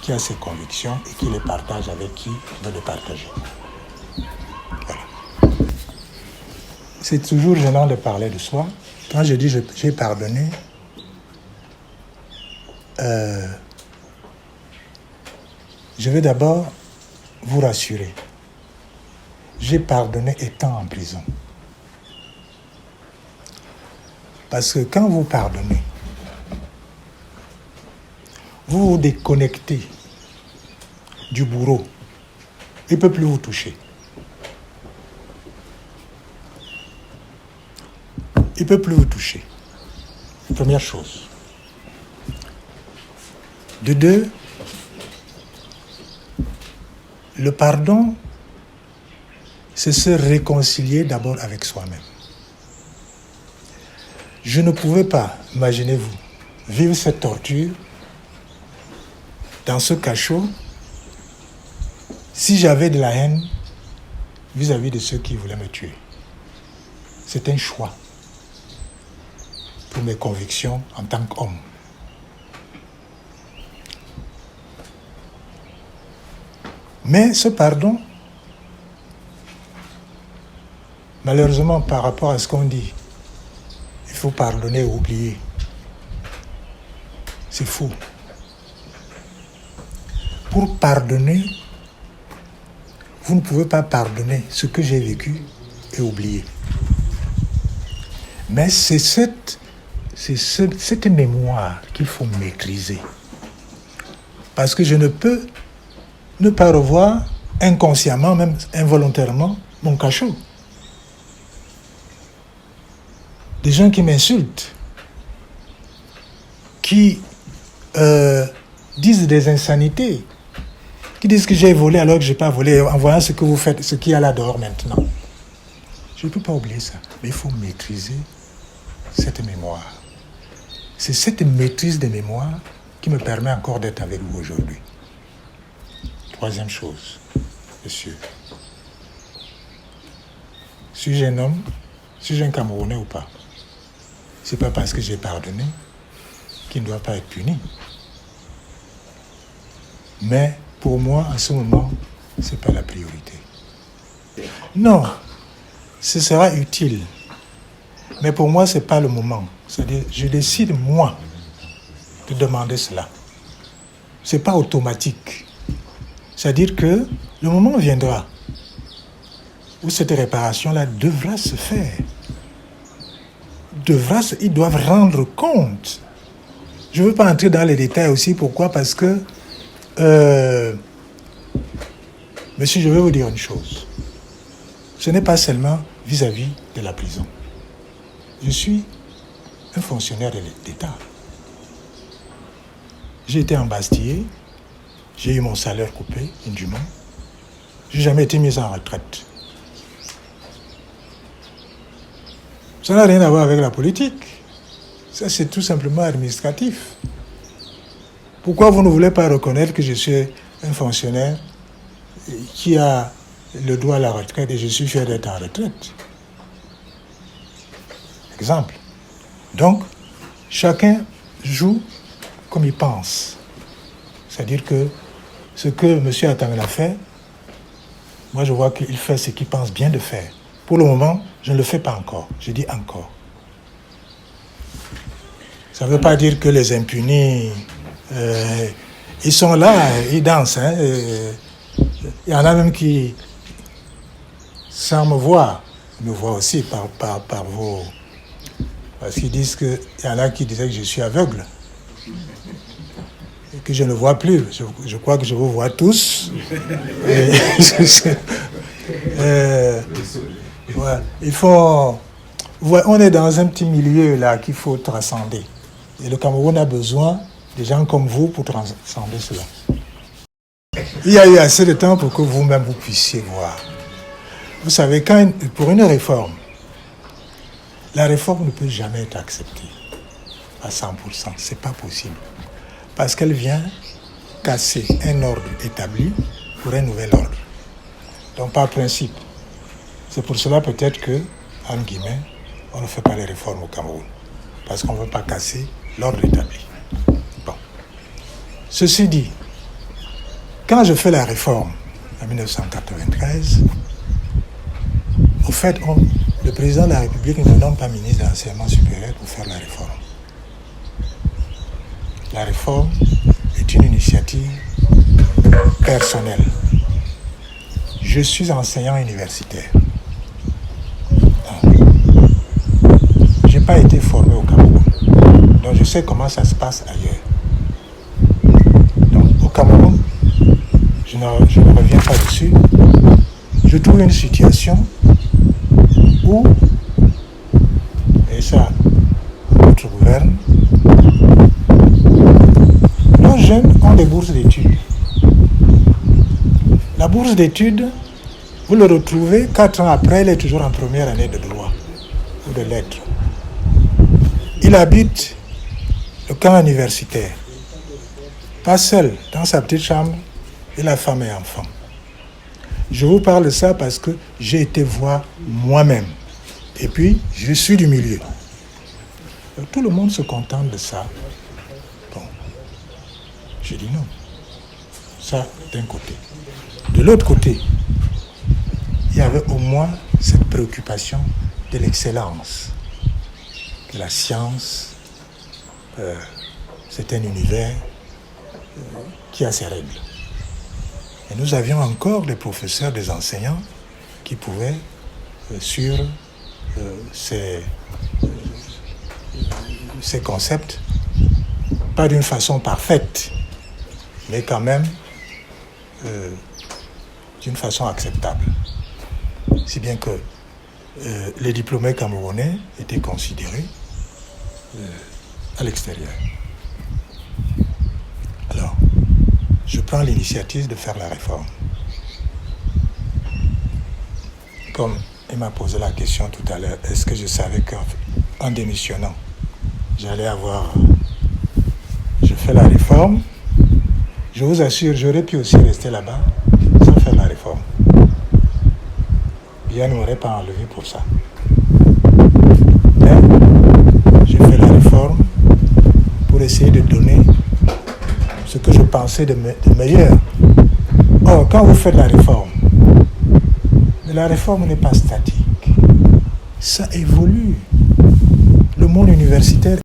qui a ses convictions et qui les partage avec qui veut les partager. Voilà. C'est toujours gênant de parler de soi. Quand je dis j'ai pardonné, je vais d'abord vous rassurer. J'ai pardonné étant en prison. Parce que quand vous pardonnez, vous vous déconnectez du bourreau. Il ne peut plus vous toucher. Il ne peut plus vous toucher. Première chose. De deux, le pardon, c'est se réconcilier d'abord avec soi-même. Je ne pouvais pas, imaginez-vous, vivre cette torture dans ce cachot si j'avais de la haine vis-à-vis de ceux qui voulaient me tuer. C'est un choix pour mes convictions en tant qu'homme. Mais ce pardon, malheureusement par rapport à ce qu'on dit, il faut pardonner et oublier. C'est faux. Pour pardonner, vous ne pouvez pas pardonner ce que j'ai vécu et oublier. Mais c'est cette mémoire qu'il faut maîtriser. Parce que je ne peux ne pas revoir inconsciemment, même involontairement, mon cachot. Des gens qui m'insultent, qui disent des insanités, qui disent que j'ai volé alors que je n'ai pas volé, en voyant ce que vous faites, ce qu'il y a là dehors maintenant. Je ne peux pas oublier ça, mais il faut maîtriser cette mémoire. C'est cette maîtrise des mémoires qui me permet encore d'être avec vous aujourd'hui. Troisième chose, monsieur. Suis-je un homme? Suis-je un Camerounais ou pas? Ce n'est pas parce que j'ai pardonné qu'il ne doit pas être puni. Mais pour moi, à ce moment, ce n'est pas la priorité. Non, ce sera utile. Mais pour moi, ce n'est pas le moment. C'est-à-dire, je décide, moi, de demander cela. Ce n'est pas automatique. C'est-à-dire que le moment viendra où cette réparation-là devra se faire. Ils doivent rendre compte. Je ne veux pas entrer dans les détails aussi. Pourquoi? Parce que, monsieur, je vais vous dire une chose. Ce n'est pas seulement vis-à-vis de la prison. Je suis un fonctionnaire de l'État. J'ai été embastillé. J'ai eu mon salaire coupé, indûment. Je n'ai jamais été mis en retraite. Ça n'a rien à voir avec la politique. Ça, c'est tout simplement administratif. Pourquoi vous ne voulez pas reconnaître que je suis un fonctionnaire qui a le droit à la retraite et je suis fier d'être en retraite? Exemple. Donc, chacun joue comme il pense. C'est-à-dire que ce que M. Atangana fait, moi je vois qu'il fait ce qu'il pense bien de faire. Pour le moment, je ne le fais pas encore. Je dis encore. Ça ne veut pas dire que les impunis, ils sont là, ils dansent. Hein, il y en a même qui, sans me voir aussi par vos... Parce qu'ils disent qu'il y en a qui disaient que je suis aveugle. Et que je ne vois plus. Je crois que je vous vois tous. Ouais, il faut... Ouais, on est dans un petit milieu là qu'il faut transcender. Et le Cameroun a besoin de gens comme vous pour transcender cela. Il y a eu assez de temps pour que vous-même vous puissiez voir. Vous savez, pour une réforme, la réforme ne peut jamais être acceptée à 100%. C'est pas possible. Parce qu'elle vient casser un ordre établi pour un nouvel ordre. Donc par principe. C'est pour cela peut-être que, en guillemets, on ne fait pas les réformes au Cameroun. Parce qu'on ne veut pas casser l'ordre établi. Bon. Ceci dit, quand je fais la réforme en 1993, au fait, le président de la République ne nomme pas ministre de l'enseignement supérieur pour faire la réforme. La réforme est une initiative personnelle. Je suis enseignant universitaire. Je n'ai pas été formé au Cameroun. Donc je sais comment ça se passe ailleurs. Donc au Cameroun, je ne reviens pas dessus. Je trouve une situation où, et ça, notre gouverne, nos jeunes ont des bourses d'études. La bourse d'études, vous le retrouvez 4 ans après, elle est toujours en première année de droit ou de lettres. Il habite le camp universitaire, pas seul, dans sa petite chambre, et la femme et enfants. Je vous parle de ça parce que j'ai été voir moi-même. Et puis, je suis du milieu. Donc, tout le monde se contente de ça. Bon, j'ai dit non. Ça, d'un côté. De l'autre côté, il y avait au moins cette préoccupation de l'excellence. Que la science, c'est un univers qui a ses règles. Et nous avions encore des professeurs, des enseignants qui pouvaient, sur ces concepts, pas d'une façon parfaite, mais quand même d'une façon acceptable. Si bien que les diplômés camerounais étaient considérés à l'extérieur. Alors, je prends l'initiative de faire la réforme. Comme il m'a posé la question tout à l'heure, est-ce que je savais qu'en démissionnant, j'allais avoir... Je fais la réforme. Je vous assure, j'aurais pu aussi rester là-bas sans faire la réforme. Bien ne m'aurait pas enlevé pour ça. Mais j'ai fait la réforme pour essayer de donner ce que je pensais de meilleur. Or, quand vous faites la réforme n'est pas statique. Ça évolue. Le monde universitaire.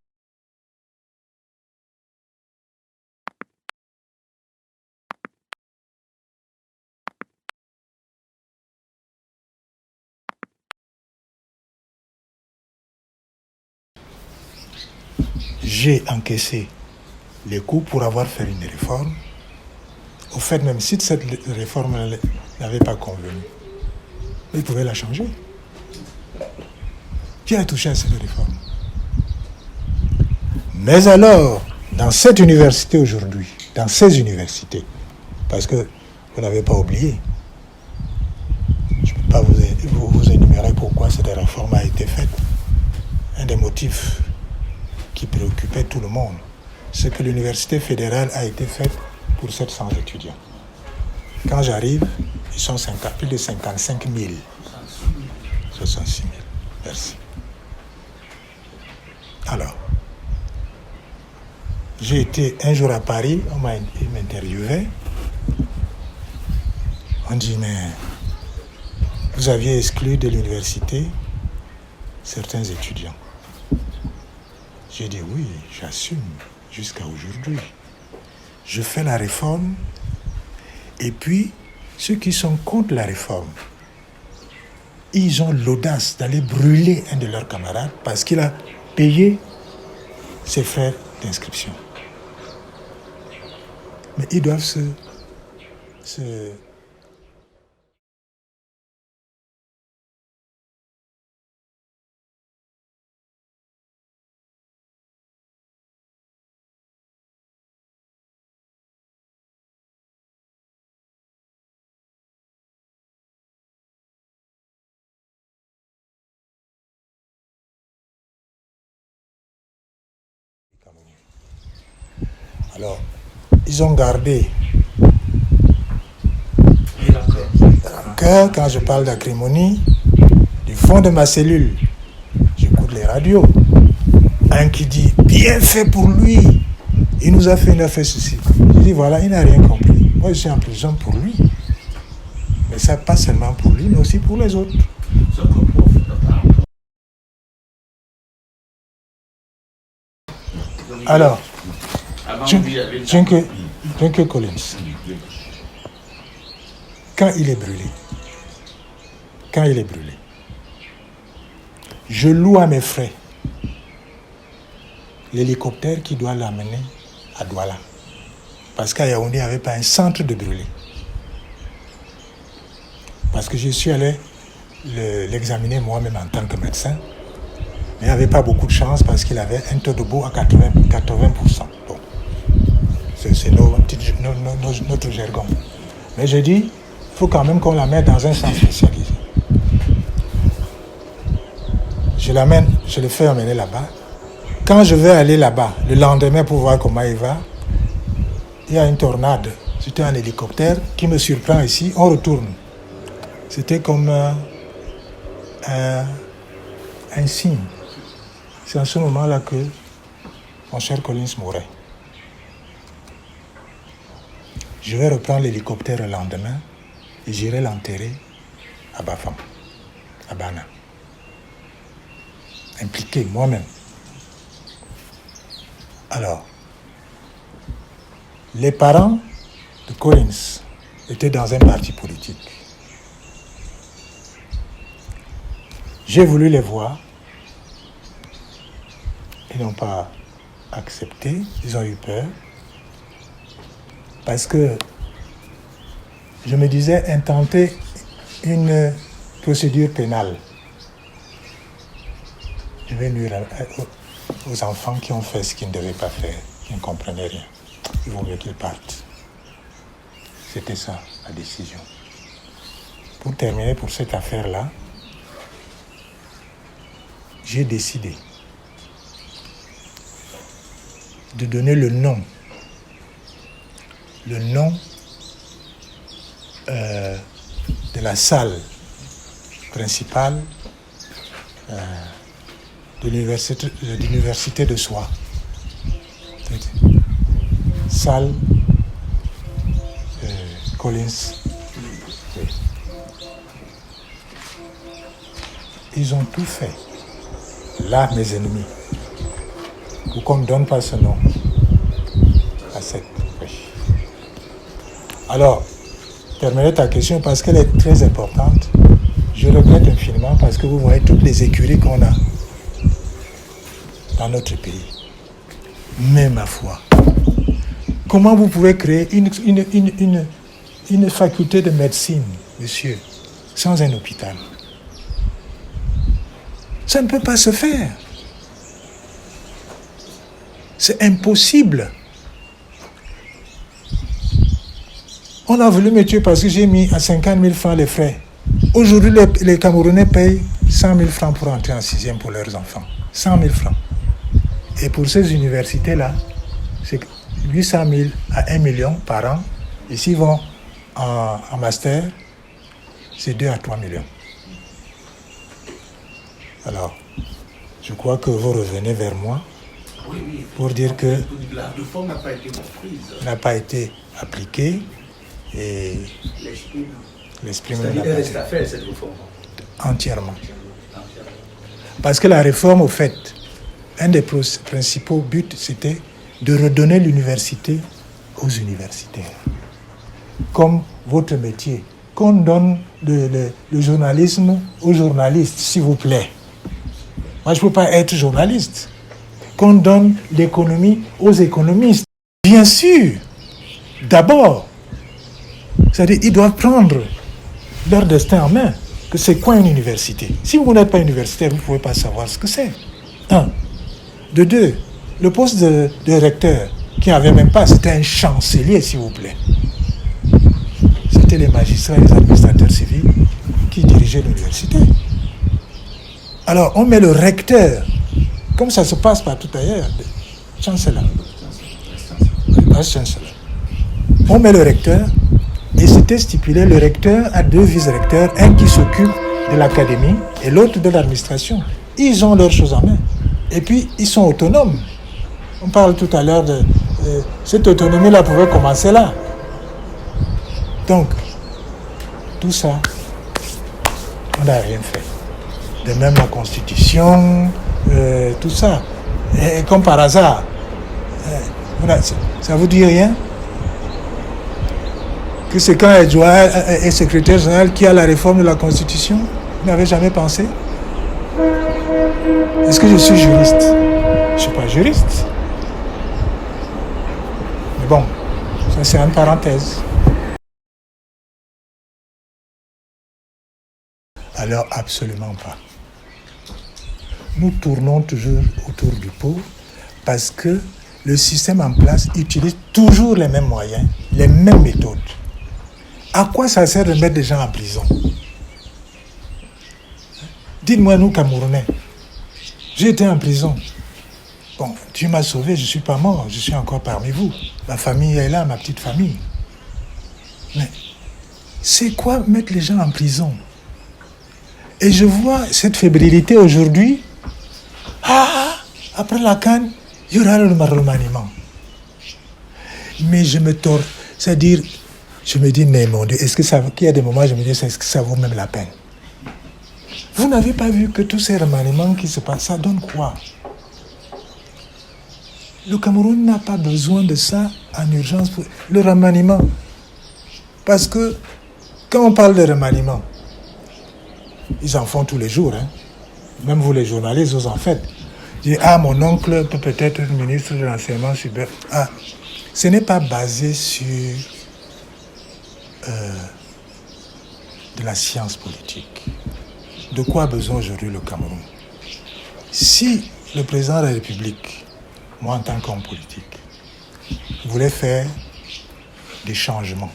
J'ai encaissé les coûts pour avoir fait une réforme. Au fait, même si cette réforme n'avait pas convenu, il pouvait la changer. Qui a touché à cette réforme? Mais alors, dans cette université aujourd'hui, dans ces universités, parce que vous n'avez pas oublié, je ne peux pas vous énumérer pourquoi cette réforme a été faite. Un des motifs qui préoccupait tout le monde, c'est que l'université fédérale a été faite pour 700 étudiants. Quand j'arrive, ils sont plus de 55 000. 66 000. Merci. Alors, j'ai été un jour à Paris, il m'interviewait. On dit, mais vous aviez exclu de l'université certains étudiants. J'ai dit, oui, j'assume jusqu'à aujourd'hui. Je fais la réforme et puis ceux qui sont contre la réforme, ils ont l'audace d'aller brûler un de leurs camarades parce qu'il a payé ses frais d'inscription. Mais ils doivent se Alors, ils ont gardé rancœur quand je parle d'acrimonie. Du fond de ma cellule, j'écoute les radios. Un qui dit, bien fait pour lui, il nous a fait ceci. Je dis, voilà, il n'a rien compris. Moi, je suis en prison pour lui. Mais ça, pas seulement pour lui, mais aussi pour les autres. Alors, Junker Collins, quand il est brûlé, je loue à mes frais l'hélicoptère qui doit l'amener à Douala. Parce qu'à Yaoundé, il n'y avait pas un centre de brûlé. Parce que je suis allé l'examiner moi-même en tant que médecin. Mais il n'y avait pas beaucoup de chance parce qu'il avait un taux de boue à 80%. Bon. C'est notre jargon. Mais j'ai dit, il faut quand même qu'on la mette dans un centre spécialisé. Je le fais emmener là-bas. Quand je vais aller là-bas, le lendemain pour voir comment il va, il y a une tornade. C'était un hélicoptère qui me surprend ici. On retourne. C'était comme un signe. C'est à ce moment-là que mon cher Collins mourait. Je vais reprendre l'hélicoptère le lendemain et j'irai l'enterrer à Bafam, à Bana. Impliqué moi-même. Alors, les parents de Collins étaient dans un parti politique. J'ai voulu les voir. Ils n'ont pas accepté, ils ont eu peur. Parce que je me disais intenter une procédure pénale. Je vais nuire aux enfants qui ont fait ce qu'ils ne devaient pas faire, qui ne comprenaient rien. Il vaut mieux qu'ils partent. C'était ça, la décision. Pour terminer pour cette affaire-là, j'ai décidé de donner le nom de la salle principale de l'université de Soie. Salle Collins. Oui. Ils ont tout fait. Là, mes ennemis, pour qu'on ne donne pas ce nom à cette pêche. Alors, terminer ta question parce qu'elle est très importante. Je regrette infiniment parce que vous voyez toutes les écuries qu'on a dans notre pays. Mais ma foi, comment vous pouvez créer une faculté de médecine, monsieur, sans un hôpital? Ça ne peut pas se faire. C'est impossible. On a voulu me tuer parce que j'ai mis à 50 000 francs les frais. Aujourd'hui, les Camerounais payent 100 000 francs pour entrer en 6e pour leurs enfants. 100 000 francs. Et pour ces universités-là, c'est 800 000 à 1 million par an. Et s'ils vont en master, c'est 2 à 3 millions. Alors, je crois que vous revenez vers moi pour dire que la réforme n'a pas été comprise. N'a pas été appliquée et l'esprit même n'a C'est-à-dire, pas elle reste été à faire cette réforme. entièrement. Parce que la réforme, au fait, un des principaux buts, c'était de redonner l'université aux universitaires. Comme votre métier. Qu'on donne le journalisme aux journalistes, s'il vous plaît. Moi, je ne peux pas être journaliste. Qu'on donne l'économie aux économistes. Bien sûr. D'abord. C'est-à-dire, ils doivent prendre leur destin en main. Que c'est quoi une université? Si vous n'êtes pas universitaire, vous ne pouvez pas savoir ce que c'est. Un. De deux, le poste de recteur, qui n'avait même pas, c'était un chancelier, s'il vous plaît. C'était les magistrats et les administrateurs civils qui dirigeaient l'université. Alors, on met le recteur, comme ça se passe partout ailleurs, chancellor. On met le recteur, et c'était stipulé, le recteur a 2 vice-recteurs, un qui s'occupe de l'académie et l'autre de l'administration. Ils ont leurs choses en main. Et puis, ils sont autonomes. On parle tout à l'heure de... cette autonomie-là pouvait commencer là. Donc, tout ça, on n'a rien fait. De même la Constitution, tout ça. Et comme par hasard, ça vous dit rien? Que c'est quand Edouard est secrétaire général qui a la réforme de la Constitution? Vous n'avez jamais pensé? Est-ce que je suis juriste? Je ne suis pas juriste. Mais bon, ça c'est une parenthèse. Alors absolument pas. Nous tournons toujours autour du pot parce que le système en place utilise toujours les mêmes moyens, les mêmes méthodes. À quoi ça sert de mettre des gens en prison? Dites-moi, nous, Camerounais, j'ai été en prison. Bon, Dieu m'a sauvé, je ne suis pas mort, je suis encore parmi vous. Ma famille est là, ma petite famille. Mais c'est quoi mettre les gens en prison? Et je vois cette fébrilité aujourd'hui. Après la CAN, il y aura le remaniement. Mais je me tords. C'est-à-dire, je me dis, mais mon Dieu, est-ce que ça... Il y a des moments où je me dis, est-ce que ça vaut même la peine? Vous n'avez pas vu que tous ces remaniements qui se passent, ça donne quoi? Le Cameroun n'a pas besoin de ça en urgence pour le remaniement. Parce que quand on parle de remaniement, ils en font tous les jours. Hein. Même vous les journalistes, vous en faites. Dis, mon oncle peut peut-être être ministre de l'enseignement supérieur. Ce n'est pas basé sur de la science politique. De quoi a besoin aujourd'hui le Cameroun? Si le président de la République, moi en tant qu'homme politique, voulait faire des changements,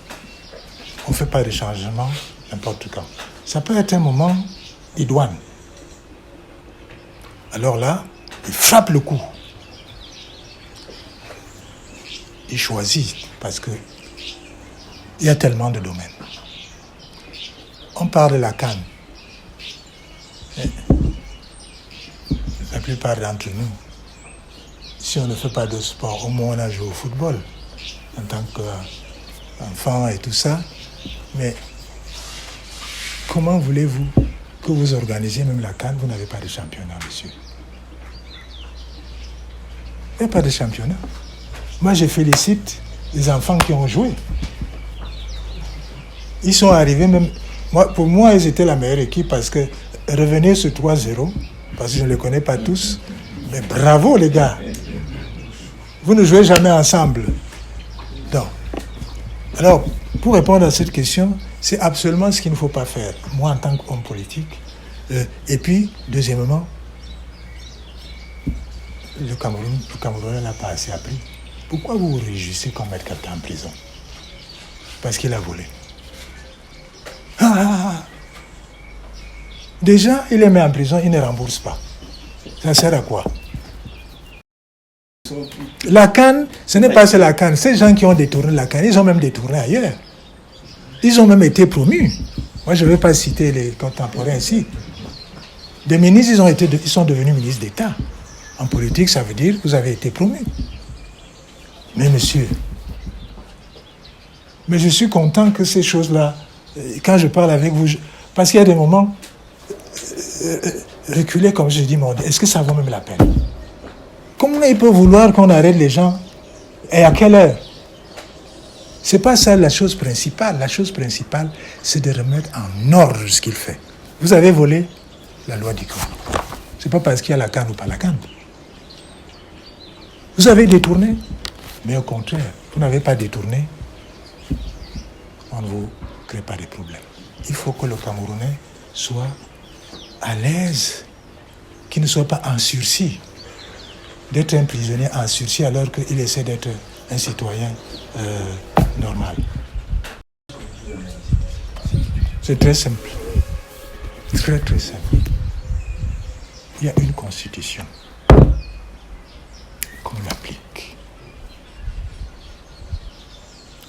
on ne fait pas des changements n'importe quand. Ça peut être un moment idoine. Alors là, il frappe le coup. Il choisit parce que il y a tellement de domaines. On parle de la CAN. La plupart d'entre nous, si on ne fait pas de sport, au moins on a joué au football en tant qu'enfant et tout ça. Mais comment voulez-vous que vous organisiez même la CAN, vous n'avez pas de championnat, monsieur? Il n'y a pas de championnat. Moi, je félicite les enfants qui ont joué. Ils sont arrivés même... Pour moi, ils étaient la meilleure équipe parce que revenir sur 3-0, parce que je ne les connais pas tous, mais bravo les gars. Vous ne jouez jamais ensemble. Donc, alors, pour répondre à cette question, c'est absolument ce qu'il ne faut pas faire, moi en tant qu'homme politique. Et puis, deuxièmement, le Camerounais n'a pas assez appris. Pourquoi vous vous réjouissez qu'on mette quelqu'un en prison? Parce qu'il a volé. Déjà, il est mis en prison, il ne rembourse pas. Ça sert à quoi? La CAN, ce n'est pas c'est la CAN. Ces gens qui ont détourné la CAN, ils ont même détourné ailleurs. Ils ont même été promus. Moi, je ne vais pas citer les contemporains ici. Des ministres, ils sont devenus ministres d'État. En politique, ça veut dire que vous avez été promu. Mais monsieur, mais je suis content que ces choses-là, quand je parle avec vous, parce qu'il y a des moments, reculer comme je dis, est-ce que ça vaut même la peine? Comment il peut vouloir qu'on arrête les gens? Et à quelle heure? C'est pas ça la chose principale. La chose principale, c'est de remettre en ordre ce qu'il fait. Vous avez volé la loi du corps. C'est pas parce qu'il y a la canne ou pas la canne. Vous avez détourné, mais au contraire, vous n'avez pas détourné, on ne vous crée pas de problèmes. Il faut que le Camerounais soit à l'aise, qu'il ne soit pas en sursis, d'être un prisonnier en sursis alors qu'il essaie d'être un citoyen normal. C'est très simple. Très très simple. Il y a une constitution qu'on applique.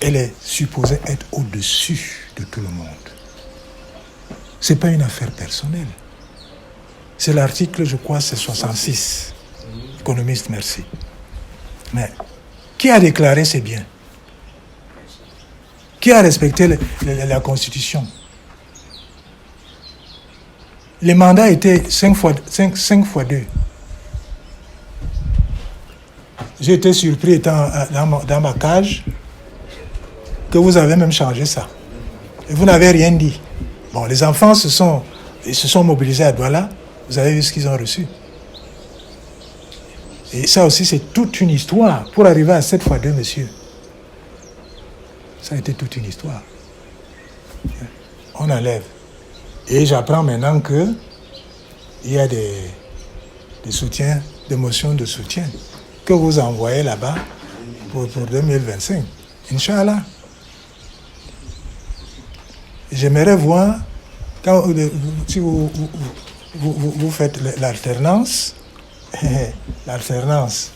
Elle est supposée être au-dessus de tout le monde. Ce n'est pas une affaire personnelle. C'est l'article, je crois, c'est 66. Économiste, merci. Mais qui a déclaré ces biens? Qui a respecté la Constitution? Les mandats étaient 5 fois 2. J'ai été surpris étant dans ma cage que vous avez même changé ça. Et vous n'avez rien dit. Bon, les enfants se sont mobilisés à Douala. Vous avez vu ce qu'ils ont reçu. Et ça aussi, c'est toute une histoire. Pour arriver à 7 fois 2, monsieur. Ça a été toute une histoire. On enlève. Et j'apprends maintenant qu'il y a des soutiens, des motions de soutien que vous envoyez là-bas pour 2025. Inch'Allah. J'aimerais voir, si vous faites l'alternance, l'alternance,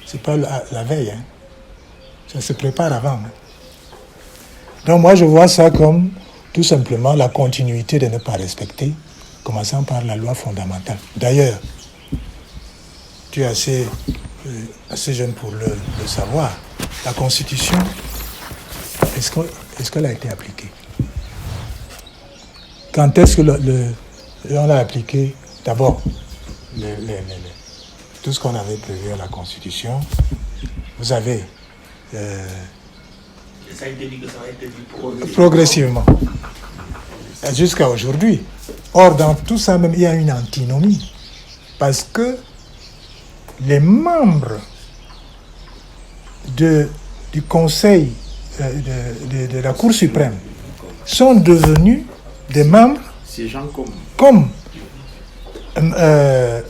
c'est pas la veille, hein. Ça se prépare avant. Hein. Donc moi je vois ça comme tout simplement la continuité de ne pas respecter, commençant par la loi fondamentale. D'ailleurs, tu es assez jeune pour le savoir. La Constitution, est-ce qu'elle a été appliquée? Quand est-ce que on l'a appliqué? D'abord, tout ce qu'on avait prévu à la Constitution, vous avez... ça a été dit que ça va être dit progressivement. Jusqu'à aujourd'hui. Or, dans tout ça même, il y a une antinomie. Parce que les membres du Conseil de la Cour suprême sont devenus des membres comme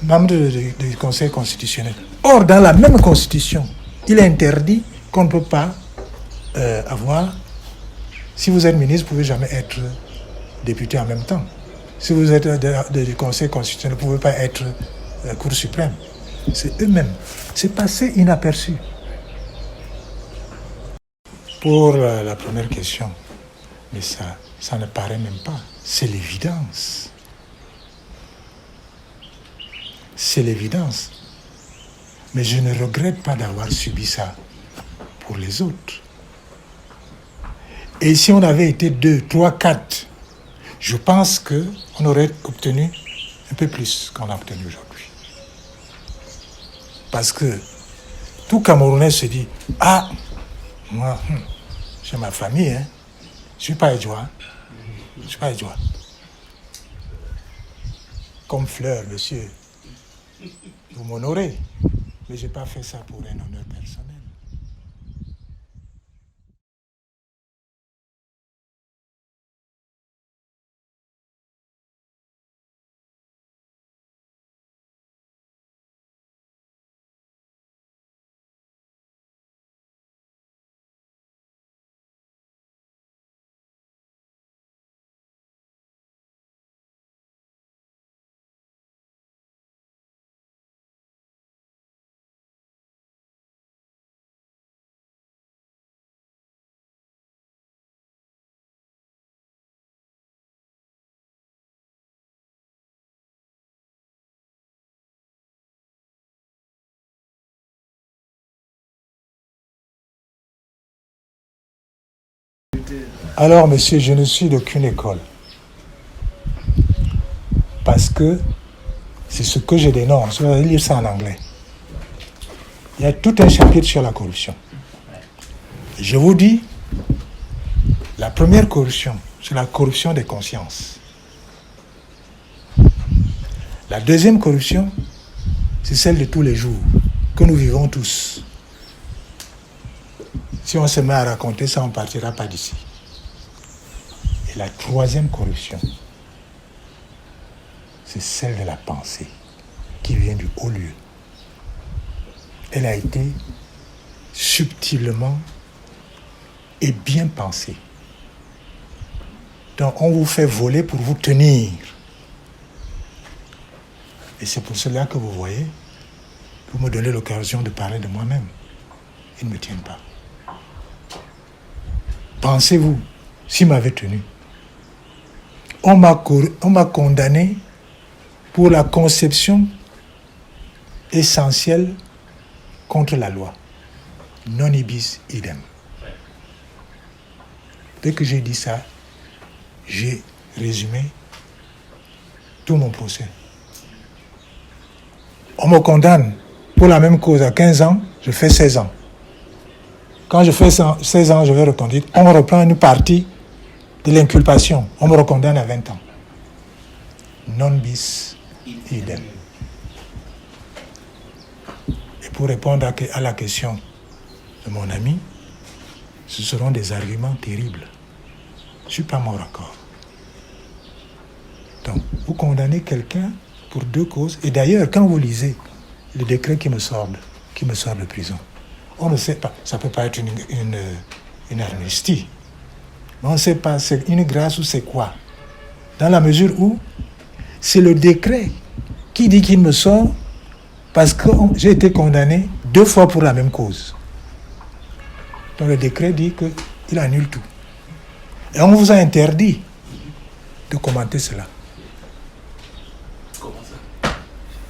membres du Conseil constitutionnel. Or, dans la même Constitution, il est interdit qu'on ne peut pas avoir... Si vous êtes ministre, vous ne pouvez jamais être député en même temps. Si vous êtes du Conseil constitutionnel, vous ne pouvez pas être Cour suprême. C'est eux-mêmes. C'est passé inaperçu. Pour la première question, mais ça ne paraît même pas. C'est l'évidence. C'est l'évidence. Mais je ne regrette pas d'avoir subi ça pour les autres. Et si on avait été 2, 3, 4, je pense qu'on aurait obtenu un peu plus qu'on a obtenu aujourd'hui. Parce que tout Camerounais se dit, ah, moi, j'ai ma famille, hein. Je ne suis pas Edouard. Je ne suis pas Edouard. Comme fleur, monsieur, vous m'honorez. Mais je n'ai pas fait ça pour un honneur personnel. Alors, monsieur, je ne suis d'aucune école. Parce que c'est ce que je dénonce. Vous allez lire ça en anglais. Il y a tout un chapitre sur la corruption. Je vous dis, la première corruption, c'est la corruption des consciences. La deuxième corruption, c'est celle de tous les jours, que nous vivons tous. Si on se met à raconter ça, on ne partira pas d'ici. Et la troisième corruption, c'est celle de la pensée, qui vient du haut lieu. Elle a été subtilement et bien pensée. Donc on vous fait voler pour vous tenir. Et c'est pour cela que vous voyez, vous me donnez l'occasion de parler de moi-même. Ils ne me tiennent pas. Pensez-vous, s'ils m'avaient tenu, on m'a condamné pour la conception essentielle contre la loi. Non ibis idem. Dès que j'ai dit ça, j'ai résumé tout mon procès. On me condamne pour la même cause à 15 ans, je fais 16 ans. Quand je fais 16 ans, je vais reconduire. On reprend une partie de l'inculpation. On me recondamne à 20 ans. Non bis idem. Et pour répondre à la question de mon ami, ce seront des arguments terribles. Je ne suis pas mort encore. Donc, vous condamnez quelqu'un pour deux causes. Et d'ailleurs, quand vous lisez le décret qui me sort de prison, on ne sait pas, ça ne peut pas être une amnistie. Mais on ne sait pas, c'est une grâce ou c'est quoi. Dans la mesure où c'est le décret qui dit qu'il me sort parce que j'ai été condamné 2 fois pour la même cause. Donc le décret dit qu'il annule tout. Et on vous a interdit de commenter cela. Comment ça?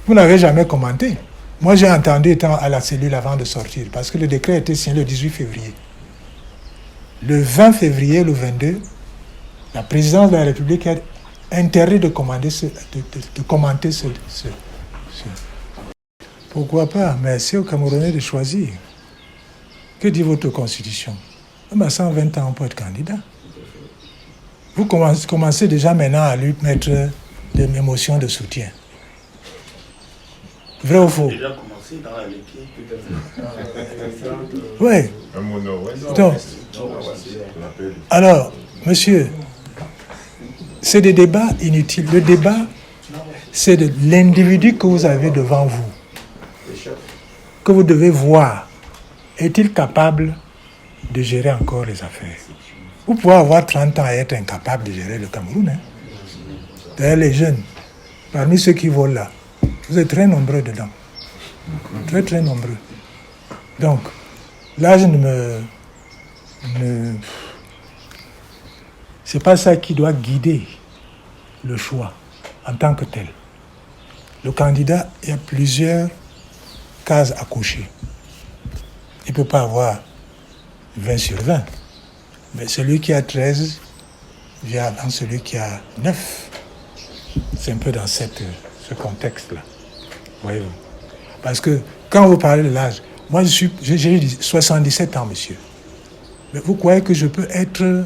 Vous n'avez jamais commenté. Moi, j'ai entendu étant à la cellule avant de sortir, parce que le décret a été signé le 18 février. Le 20 février, le 22, la présidence de la République a interdit de commenter ce. Pourquoi pas? Mais c'est aux Camerounais de choisir. Que dit votre constitution? 120 ans, on peut être candidat. Vous commencez déjà maintenant à lui mettre des émotions de soutien. Vrai ou faux? Déjà commencé dans la lecture. Oui. Donc, alors, monsieur, c'est des débats inutiles. Le débat, c'est de l'individu que vous avez devant vous, que vous devez voir. Est-il capable de gérer encore les affaires? Vous pouvez avoir 30 ans et être incapable de gérer le Cameroun. D'ailleurs, les jeunes, parmi ceux qui volent là, vous êtes très nombreux dedans. Très, très nombreux. Donc, l'âge c'est pas ça qui doit guider le choix en tant que tel. Le candidat, il y a plusieurs cases à cocher. Il ne peut pas avoir 20 sur 20. Mais celui qui a 13 vient dans celui qui a 9. C'est un peu dans ce contexte-là. Voyez-vous. Parce que quand vous parlez de l'âge, moi j'ai 77 ans, monsieur. Mais vous croyez que je peux être...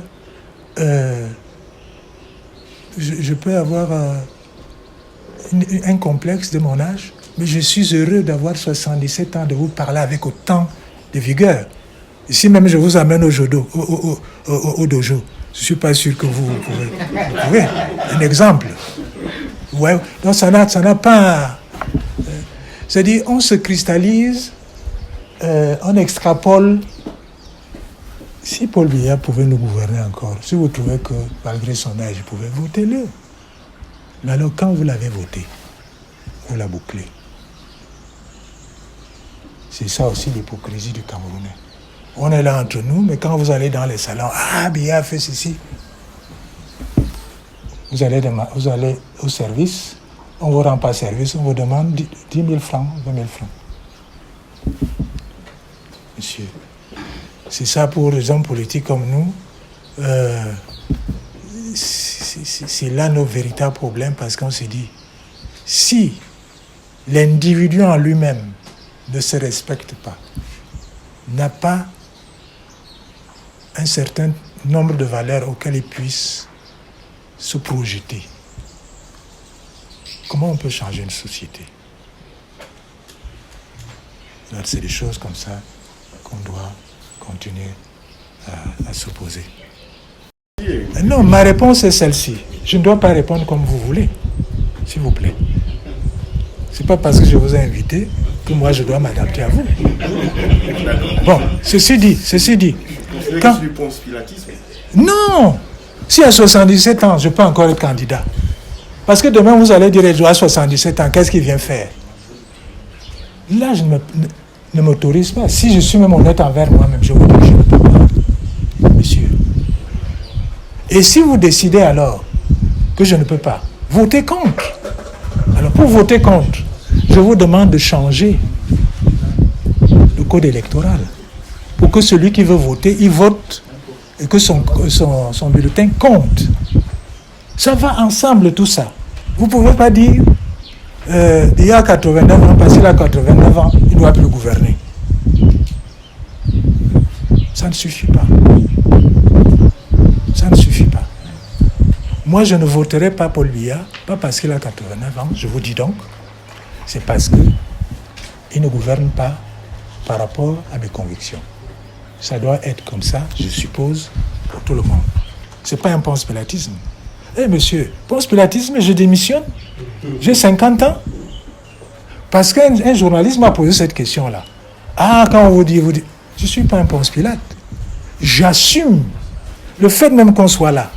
je peux avoir un complexe de mon âge, mais je suis heureux d'avoir 77 ans, de vous parler avec autant de vigueur. Ici même, je vous amène au dojo. Je ne suis pas sûr que vous pouvez. Un exemple. Ouais. Donc ça n'a pas... c'est-à-dire, on se cristallise, on extrapole. Si Paul Biya pouvait nous gouverner encore, si vous trouvez que malgré son âge, il pouvait, votez-le. Mais alors, quand vous l'avez voté, vous la bouclez. C'est ça aussi l'hypocrisie du Camerounais. On est là entre nous, mais quand vous allez dans les salons, Biya a fait ceci. Vous allez au service, on ne vous rend pas service, on vous demande 10 000 francs, 20 000 francs. Monsieur, c'est ça pour les hommes politiques comme nous. c'est là nos véritables problèmes, parce qu'on se dit, si l'individu en lui-même ne se respecte pas, n'a pas un certain nombre de valeurs auxquelles il puisse se projeter, comment on peut changer une société? Alors, c'est des choses comme ça qu'on doit continuer à se poser. Non, ma réponse est celle-ci. Je ne dois pas répondre comme vous voulez, s'il vous plaît. C'est pas parce que je vous ai invité que moi je dois m'adapter à vous. Bon, ceci dit. Quand... C'est du ponce-pilatisme. Non! Si à 77 ans, je peux encore être candidat. Parce que demain, vous allez dire, je dois 77 ans, qu'est-ce qu'il vient faire? Là, je ne m'autorise pas. Si je suis même honnête envers moi-même, je vous dis que je ne peux pas. Monsieur. Et si vous décidez alors que je ne peux pas, votez contre. Alors, pour voter contre, je vous demande de changer le code électoral pour que celui qui veut voter, il vote et que son bulletin compte. Ça va ensemble tout ça. Vous ne pouvez pas dire il y a 89 ans, parce qu'il a 89 ans, il ne doit plus gouverner. Ça ne suffit pas. Ça ne suffit pas. Moi, je ne voterai pas Paul Biya, pas parce qu'il a 89 ans, je vous dis donc, c'est parce qu'il ne gouverne pas par rapport à mes convictions. Ça doit être comme ça, je suppose, pour tout le monde. Ce n'est pas un ponce-pilatisme. Monsieur, ponce-pilatisme, je démissionne. J'ai 50 ans. Parce qu'un journaliste m'a posé cette question-là. Quand vous dites, je ne suis pas un ponce-pilate. J'assume le fait même qu'on soit là.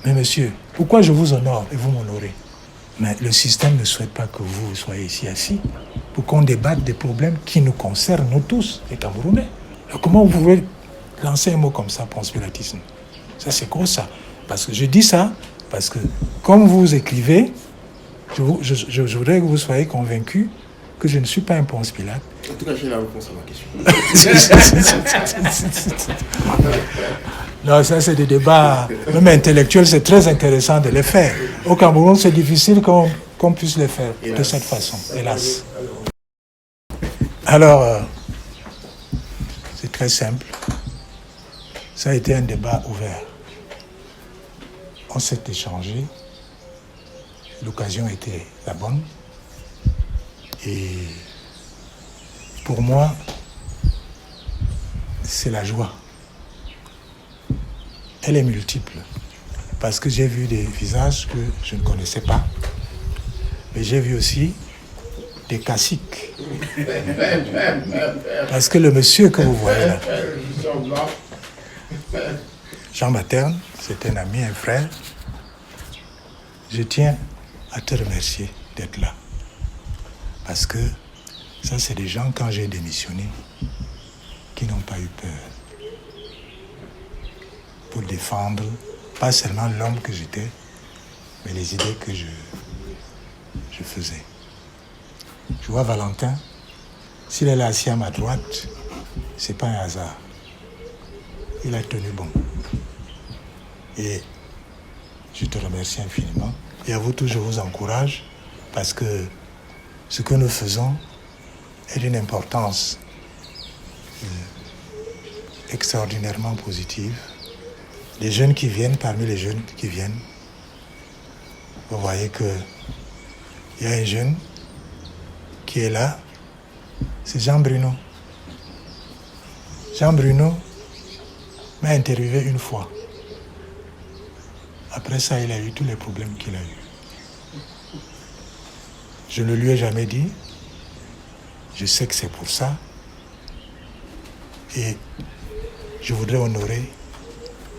Mais monsieur, pourquoi je vous honore et vous m'honorez? Mais le système ne souhaite pas que vous soyez ici assis pour qu'on débatte des problèmes qui nous concernent, nous tous, les Camerounais. Alors, comment vous pouvez lancer un mot comme ça, ponce-pilatisme? Ça, c'est gros, ça. Parce que je dis ça, parce que comme vous écrivez, je voudrais que vous soyez convaincus que je ne suis pas un ponce-pilate. En tout cas, j'ai la réponse à ma question. Non, ça c'est des débats, même intellectuels, c'est très intéressant de les faire. Au Cameroun, c'est difficile qu'on puisse les faire de cette façon, hélas. Alors, c'est très simple. Ça a été un débat ouvert. On s'est échangé. L'occasion était la bonne. Et pour moi, c'est la joie. Elle est multiple. Parce que j'ai vu des visages que je ne connaissais pas. Mais j'ai vu aussi des caciques. Parce que le monsieur que vous voyez là, Jean Materne, c'est un ami, un frère. Je tiens à te remercier d'être là. Parce que ça, c'est des gens, quand j'ai démissionné, qui n'ont pas eu peur pour défendre, pas seulement l'homme que j'étais, mais les idées que je faisais. Je vois Valentin, s'il est là assis à ma droite, c'est pas un hasard. Il a tenu bon. Et je te remercie infiniment. Et à vous tous, je vous encourage, parce que ce que nous faisons est d'une importance extraordinairement positive. Les jeunes qui viennent, parmi les jeunes qui viennent, vous voyez qu'il y a un jeune qui est là, c'est Jean Bruno. Jean Bruno m'a interviewé une fois. Après ça, il a eu tous les problèmes qu'il a eus. Je ne lui ai jamais dit. Je sais que c'est pour ça. Et je voudrais honorer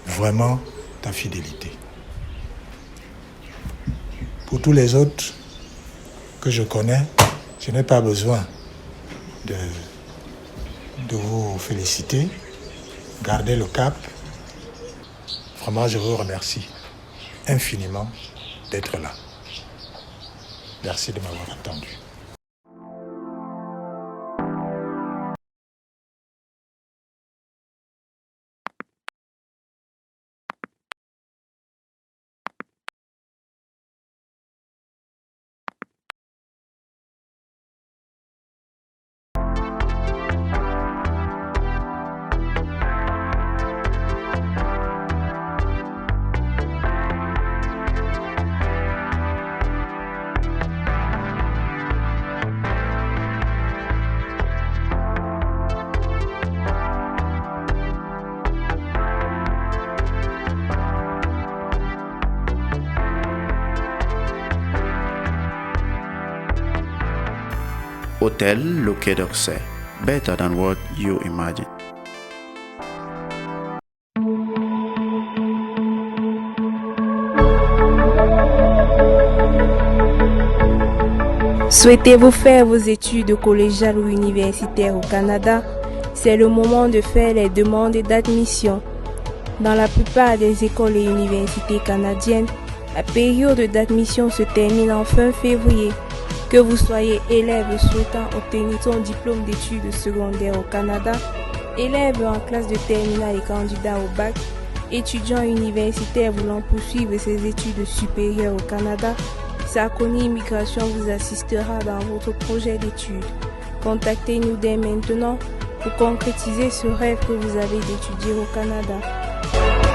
vraiment ta fidélité. Pour tous les autres que je connais, je n'ai pas besoin de vous féliciter. Gardez le cap. Vraiment, je vous remercie infiniment d'être là. Merci de m'avoir attendu. Hotel le Quai d'Orsay. Better than what you imagine. Souhaitez-vous faire vos études collégiales ou universitaires au Canada? C'est le moment de faire les demandes d'admission. Dans la plupart des écoles et universités canadiennes, la période d'admission se termine en fin février. Que vous soyez élève souhaitant obtenir son diplôme d'études secondaires au Canada, élève en classe de terminale et candidat au bac, étudiant universitaire voulant poursuivre ses études supérieures au Canada, Sarconi Immigration vous assistera dans votre projet d'études. Contactez-nous dès maintenant pour concrétiser ce rêve que vous avez d'étudier au Canada.